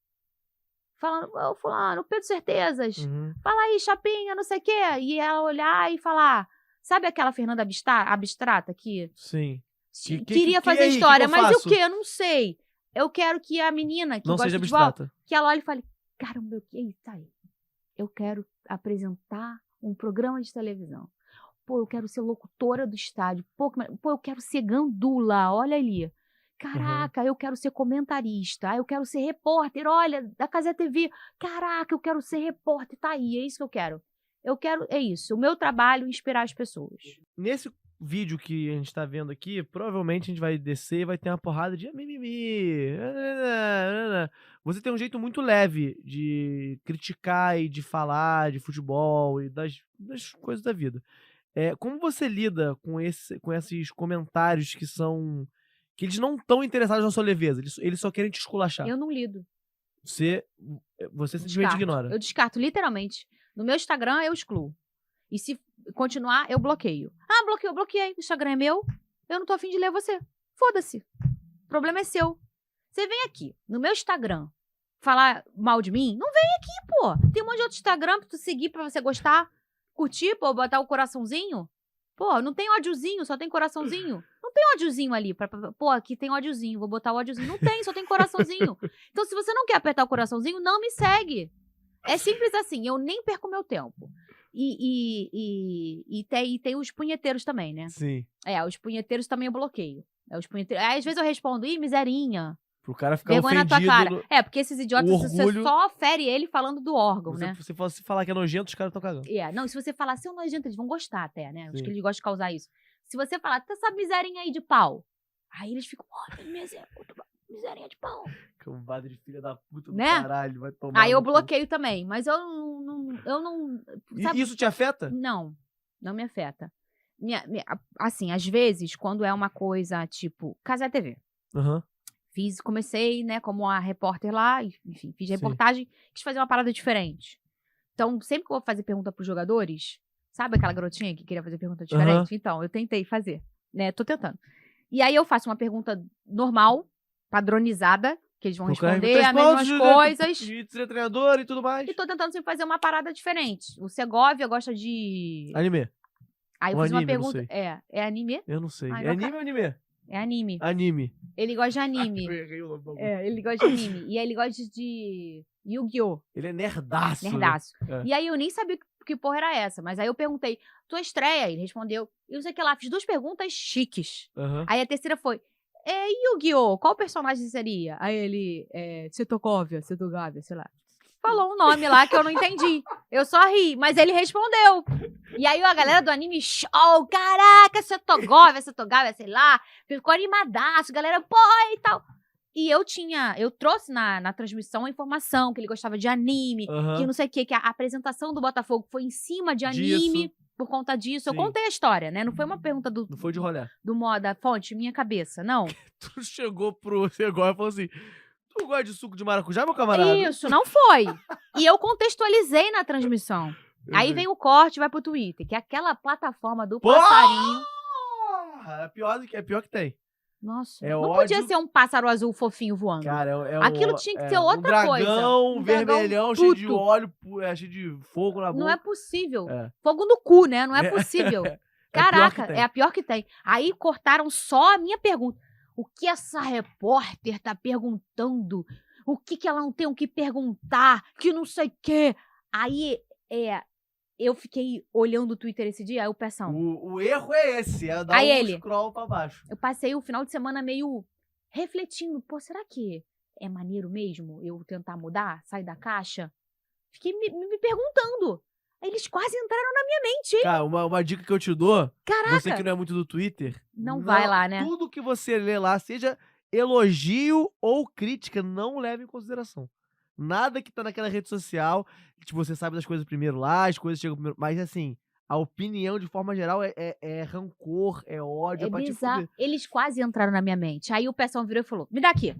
falando, fulano, Pedro Certezas, fala aí, chapinha, não sei o quê, e ela olhar e falar, sabe aquela Fernanda abstrata que... Sim. Queria fazer história, mas o quê? Eu não sei. Eu quero que a menina que gosta de futebol, que ela olhe e fale, caramba, eita aí. Eu quero apresentar um programa de televisão. Pô, eu quero ser locutora do estádio. Pô, eu quero ser gandula, olha ali. Caraca, eu quero ser comentarista. Eu quero ser repórter, olha, da Cazé TV. Caraca, eu quero ser repórter, tá aí, é isso que eu quero. É isso, o meu trabalho é inspirar as pessoas. Nesse vídeo que a gente tá vendo aqui, provavelmente a gente vai descer e vai ter uma porrada de mimimi. Você tem um jeito muito leve de criticar e de falar de futebol e das coisas da vida. Como você lida com esses comentários que eles não estão interessados na sua leveza, eles só querem te esculachar? Eu não lido. Você simplesmente ignora. Eu descarto, literalmente. No meu Instagram, eu excluo. E se continuar, eu bloqueio. Bloqueei. O Instagram é meu. Eu não tô afim de ler você. Foda-se. O problema é seu. Você vem aqui, no meu Instagram, falar mal de mim? Não vem aqui, pô. Tem um monte de outro Instagram pra tu seguir, pra você gostar, curtir, pô, botar o coraçãozinho. Pô, não tem ódiozinho, só tem coraçãozinho. Não tem ódiozinho ali. Pô, aqui tem ódiozinho, vou botar o ódiozinho. Não tem, só tem coraçãozinho. Então, se você não quer apertar o coraçãozinho, não me segue. É simples assim, eu nem perco meu tempo. E tem os punheteiros também, né? Sim. Os punheteiros também eu bloqueio. Às vezes eu respondo, miserinha. Pro cara ficar vergonha ofendido. Na tua cara. Porque esses idiotas, você só fere ele falando do órgão, né? Se falar que é nojento, os caras estão cagando. Não, se você falar, seu nojento, eles vão gostar até, né? Acho que eles gostam de causar isso. Se você falar, tá essa miserinha aí de pau. Aí eles ficam, miserinha de pau. Cambada de filha da puta do né? Caralho, vai tomar. Aí eu bloqueio também, mas eu não sabe? Isso te afeta? Não me afeta. Assim, às vezes, quando é uma coisa tipo Cazé TV. Comecei, né, como a repórter lá, enfim, fiz reportagem, quis fazer uma parada diferente. Então, sempre que eu vou fazer pergunta pros jogadores, sabe aquela garotinha que queria fazer pergunta diferente? Então, eu tentei fazer, né, tô tentando. E aí eu faço uma pergunta normal, padronizada, que eles vão responder as mesmas coisas. De ser treinador e tudo mais. E tô tentando sempre fazer uma parada diferente. O Segovia gosta de... Anime. Aí eu fiz uma pergunta... É anime? Eu não sei. É anime ou anime? É anime. Anime. Ele gosta de anime. Ele gosta de anime. E aí ele gosta de Yu-Gi-Oh! Ele é nerdaço. E aí eu nem sabia que porra era essa. Mas aí eu perguntei, tua estreia? Ele respondeu. E não sei o que lá. Fiz 2 perguntas chiques. Aí a terceira foi, Yu-Gi-Oh! Qual personagem seria? Aí ele, Setogávia, sei lá. Falou um nome lá que eu não entendi. Eu só ri, mas ele respondeu. E aí a galera do anime, caraca, Setogávia, sei lá. Ficou animadaço, galera, porra e tal. E eu trouxe na transmissão a informação que ele gostava de anime, que não sei o que a apresentação do Botafogo foi em cima de anime. Por conta disso, eu contei a história, né? Não foi uma pergunta do... Não foi de rolê. Da fonte, minha cabeça, não. Tu chegou pro Segovia e falou assim, Tu gosta de suco de maracujá, meu camarada? Isso, não foi. E eu contextualizei na transmissão. Aí vem o corte e vai pro Twitter, que é aquela plataforma do passarinho. É pior que tem. Nossa, É não ódio. podia ser um pássaro azul fofinho voando. Cara, Aquilo tinha que ser outra coisa. Um dragão vermelhão, cheio de óleo, cheio de fogo na boca. Não é possível. Fogo no cu, né? Não é possível. Caraca, é a pior que tem. Aí cortaram só a minha pergunta. O que essa repórter tá perguntando? O que ela não tem o que perguntar? Que não sei o quê. Aí, eu fiquei olhando o Twitter esse dia, aí o Peção. O erro é esse, é dar scroll pra baixo. Eu passei o final de semana meio refletindo. Pô, será que é maneiro mesmo eu tentar mudar, sair da caixa? Fiquei me perguntando. Aí eles quase entraram na minha mente, hein? Cara, uma dica que eu te dou, Caraca. Você que não é muito do Twitter... Não vai lá, né? Tudo que você lê lá, seja elogio ou crítica, não leve em consideração. Nada que tá naquela rede social, tipo, você sabe das coisas primeiro lá, as coisas chegam primeiro... Mas assim, a opinião de forma geral é rancor, é ódio, é pra te fuder. Eles quase entraram na minha mente. Aí o pessoal virou e falou, me dá aqui.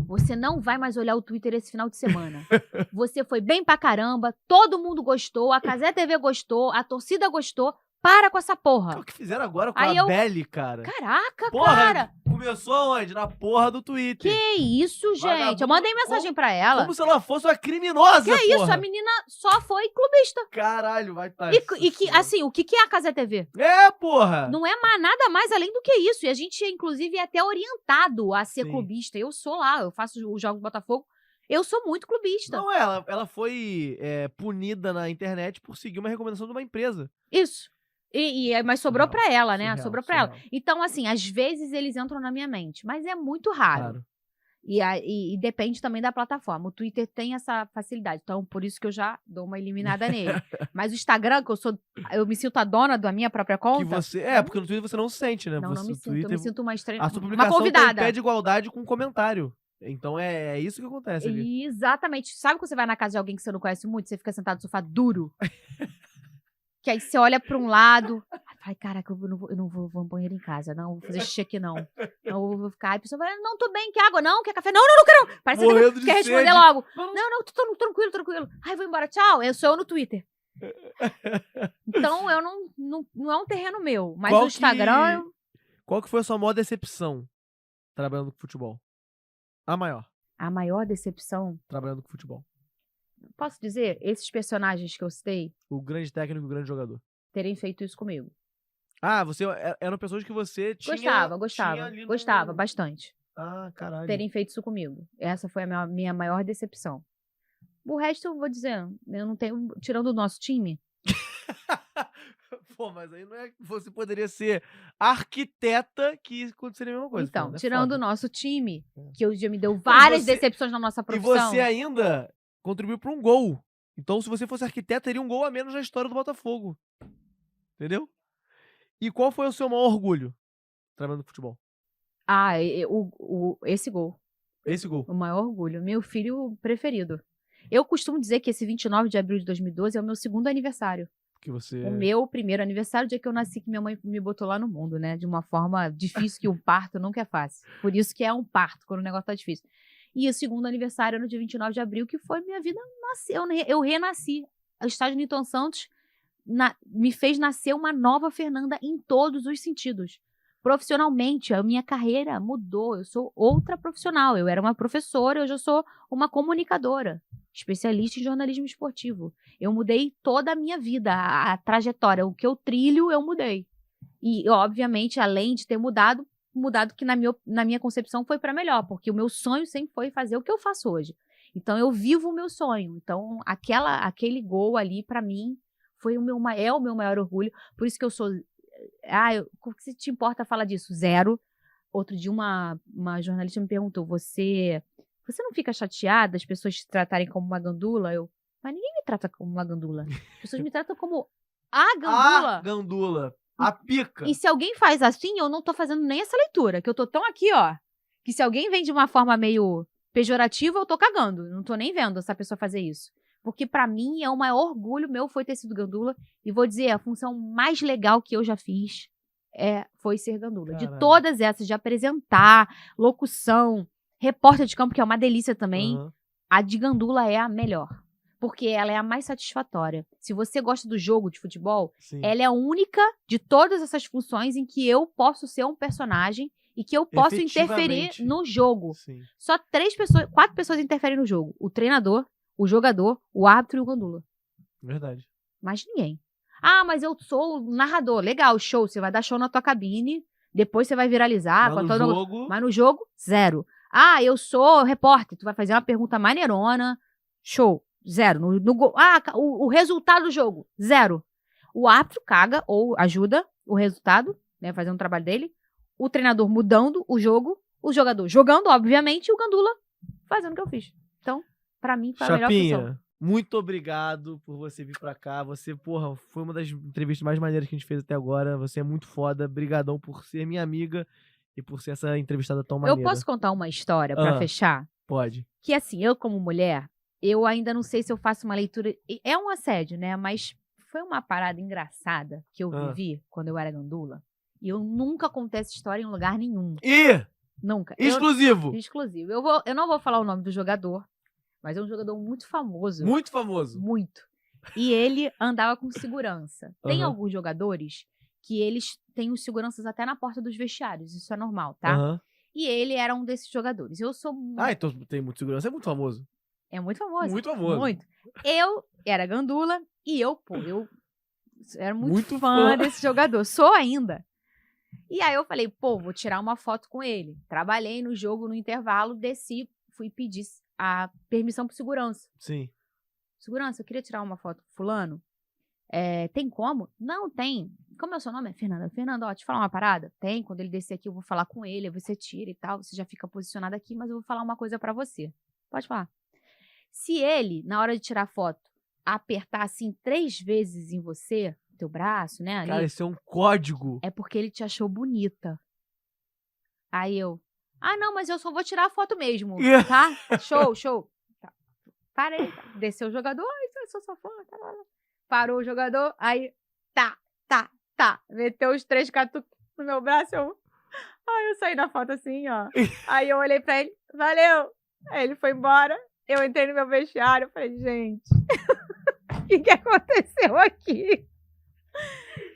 Você não vai mais olhar o Twitter esse final de semana. Você foi bem pra caramba, todo mundo gostou, a Cazé TV gostou, a torcida gostou. Para com essa porra. É o que fizeram agora com a Belly, cara. Caraca, porra, cara. Começou onde? Na porra do Twitter. Que isso, gente? Eu mandei mensagem pra ela. Como se ela fosse uma criminosa, Que porra. isso? A menina só foi clubista. Caralho, vai estar. E que, assim, o que é a Cazé TV? Porra. Não é nada mais além do que isso. E a gente, inclusive, é até orientado a ser clubista. Eu sou lá, eu faço os jogos do Botafogo. Eu sou muito clubista. Não, ela foi punida na internet por seguir uma recomendação de uma empresa. Isso. Mas sobrou pra ela, né? Surreal, sobrou pra ela. Então, assim, às vezes eles entram na minha mente, mas é muito raro. E depende também da plataforma. O Twitter tem essa facilidade, então por isso que eu já dou uma eliminada nele. Mas o Instagram, que eu me sinto a dona da minha própria conta. Porque no Twitter você não se sente, né? Não me sinto. Eu me sinto uma estranha. A sua publicação uma convidada. Tem pé de igualdade com um comentário. Então é isso que acontece aqui. Exatamente. Sabe quando você vai na casa de alguém que você não conhece muito, você fica sentado no sofá duro? Que aí você olha pra um lado. Ai, caraca, eu não vou no banheiro em casa, não. Vou fazer xixi aqui, não. Não vou ficar. Aí a pessoa fala, não, tô bem, quer água? Não, quer café? Não, não quero. Parece que quer responder logo. Não, tô tranquilo. Ai, vou embora, tchau. Eu sou eu no Twitter. Então, eu não é um terreno meu. Mas o Instagram... Qual que foi a sua maior decepção trabalhando com futebol? A maior. A maior decepção? Trabalhando com futebol. Posso dizer, esses personagens que eu citei... O grande técnico e o grande jogador. Terem feito isso comigo. Você eram pessoas que você Gostava bastante. Caralho. Terem feito isso comigo. Essa foi a minha maior decepção. O resto, eu vou dizer, eu não tenho... Tirando o nosso time... Pô, mas aí não é... Você poderia ser arquiteta que aconteceria a mesma coisa. Então, tirando o nosso time, que hoje já me deu várias decepções na nossa profissão. E você ainda contribuiu para um gol. Então, se você fosse arquiteta, teria um gol a menos na história do Botafogo. Entendeu? E qual foi o seu maior orgulho trabalhando no futebol? Esse gol. Esse gol. O maior orgulho. Meu filho preferido. Eu costumo dizer que esse 29 de abril de 2012 é o meu segundo aniversário. O meu primeiro aniversário, o dia que eu nasci, que minha mãe me botou lá no mundo, né? De uma forma difícil, que um parto nunca é fácil. Por isso que é um parto, quando o negócio tá difícil. E o segundo aniversário no dia 29 de abril, que foi minha vida nasceu. Eu renasci. O estádio Newton Santos me fez nascer uma nova Fernanda em todos os sentidos. Profissionalmente, a minha carreira mudou. Eu sou outra profissional. Eu era uma professora, hoje eu sou uma comunicadora, especialista em jornalismo esportivo. Eu mudei toda a minha vida, a trajetória. O que eu trilho, eu mudei. E, obviamente, além de ter mudado que na minha concepção foi para melhor, porque o meu sonho sempre foi fazer o que eu faço hoje. Então, eu vivo o meu sonho. Então, aquele gol ali, para mim, é o meu maior orgulho. Por isso que eu sou... o que te importa falar disso? Zero. Outro dia, uma jornalista me perguntou, você não fica chateada as pessoas te tratarem como uma gandula? Mas ninguém me trata como uma gandula. As pessoas me tratam como a gandula. A gandula. A pica. E se alguém faz assim, eu não tô fazendo nem essa leitura, que eu tô tão aqui, ó, que se alguém vem de uma forma meio pejorativa, eu tô cagando. Não tô nem vendo essa pessoa fazer isso. Porque pra mim é o maior orgulho meu foi ter sido gandula. E vou dizer, a função mais legal que eu já fiz foi ser gandula. Caralho. De todas essas, de apresentar, locução, Repórter de campo, que é uma delícia também. Aham. A de Gandula é a melhor. Porque ela é a mais satisfatória. Se você gosta do jogo de futebol, Sim. ela é a única de todas essas funções em que eu posso ser um personagem e que eu posso interferir Efetivamente. no jogo. Sim. Só 4 pessoas interferem no jogo. O treinador, o jogador, o árbitro e o Gandula. Verdade. Mais ninguém. Ah, mas eu sou o narrador. Legal, show. Você vai dar show na tua cabine. Depois você vai viralizar. Mas no jogo... Mas no jogo, 0. Ah, eu sou repórter. Tu vai fazer uma pergunta maneirona. Show. 0. O resultado do jogo. 0. O árbitro caga ou ajuda o resultado, né? Fazendo o trabalho dele. O treinador mudando o jogo. O jogador jogando, obviamente. E o Gandula fazendo o que eu fiz. Então, pra mim, foi a melhor função. Chapinha, muito obrigado por você vir pra cá. Você, porra, foi uma das entrevistas mais maneiras que a gente fez até agora. Você é muito foda. Brigadão por ser minha amiga e por ser essa entrevistada tão maneira. Eu posso contar uma história pra fechar? Pode. Que assim, eu como mulher, eu ainda não sei se eu faço uma leitura... É um assédio, né? Mas foi uma parada engraçada que eu vivi quando eu era Gandula. E eu nunca contei essa história em lugar nenhum. Nunca. Exclusivo. Exclusivo. Eu não vou falar o nome do jogador, mas é um jogador muito famoso. Muito famoso. Muito. E ele andava com segurança. Tem alguns jogadores que eles têm os seguranças até na porta dos vestiários. Isso é normal, tá? E ele era um desses jogadores. Eu sou... então tem muito segurança. É muito famoso. É muito famoso. Muito famoso. Muito. Eu era Gandula e eu era muito fã desse jogador. Sou ainda. E aí eu falei, vou tirar uma foto com ele. Trabalhei no jogo no intervalo, desci, fui pedir a permissão pro segurança. Sim. Segurança, eu queria tirar uma foto com fulano. Tem como? Não, tem. Como é o seu nome? É Fernanda. Fernanda, ó, te falar uma parada? Tem. Quando ele descer aqui, eu vou falar com ele, aí você tira e tal. Você já fica posicionado aqui, mas eu vou falar uma coisa pra você. Pode falar. Se ele, na hora de tirar foto, apertar assim 3 vezes em você, teu braço, né? Ali, cara, isso é um código. É porque ele te achou bonita. Aí eu... não, mas eu só vou tirar a foto mesmo, tá? Show. Tá. Parei. Desceu o jogador. Eu sou sua fã. Tá. Parou o jogador. Aí, tá. Meteu os 3 catucos no meu braço. Eu saí na foto assim, ó. Aí eu olhei pra ele. Valeu. Aí ele foi embora. Eu entrei no meu vestiário. Falei, gente, o que aconteceu aqui?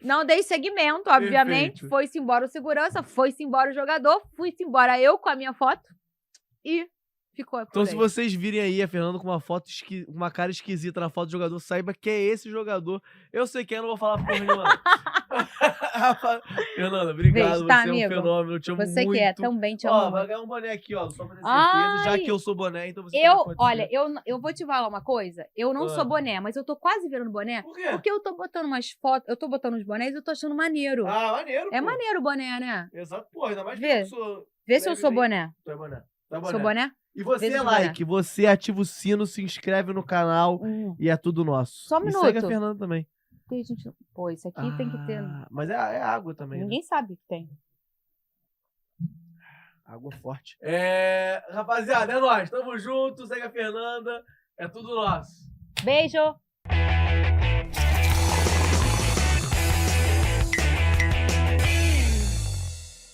Não dei seguimento, obviamente. Perfeito. Foi-se embora o segurança, foi-se embora o jogador, fui-se embora eu com a minha foto e ficou por Então, aí. se vocês virem aí a Fernanda com uma cara esquisita na foto do jogador, saiba que é esse jogador. Eu sei que eu não vou falar porra nenhuma. Fernanda, obrigado. Beijo, tá, você é um fenômeno. Eu te amo você muito. que é tão bem, te amo. Vai ganhar um boné aqui, ó. Só pra ter certeza. Já que eu sou boné, então você Olha, eu vou te falar uma coisa. Eu não sou boné, mas eu tô quase virando boné. Por quê? Porque eu tô botando umas fotos, eu tô botando uns bonés e eu tô achando maneiro. Maneiro, É maneiro o boné, né? Exato, pô. Ainda mais que Vê. eu sou... Vê se eu sou boné. Tu é boné. Tá boné. Sou boné? E você Vê se é like, você ativa o sino, se inscreve no canal e é tudo nosso. Só um E segue a minuto. Fernanda também. Pô, isso aqui tem que ter... Mas é água também. Ninguém sabe que tem. Água forte. Rapaziada, é nóis. Tamo junto. Segue a Fernanda. É tudo nosso. Beijo!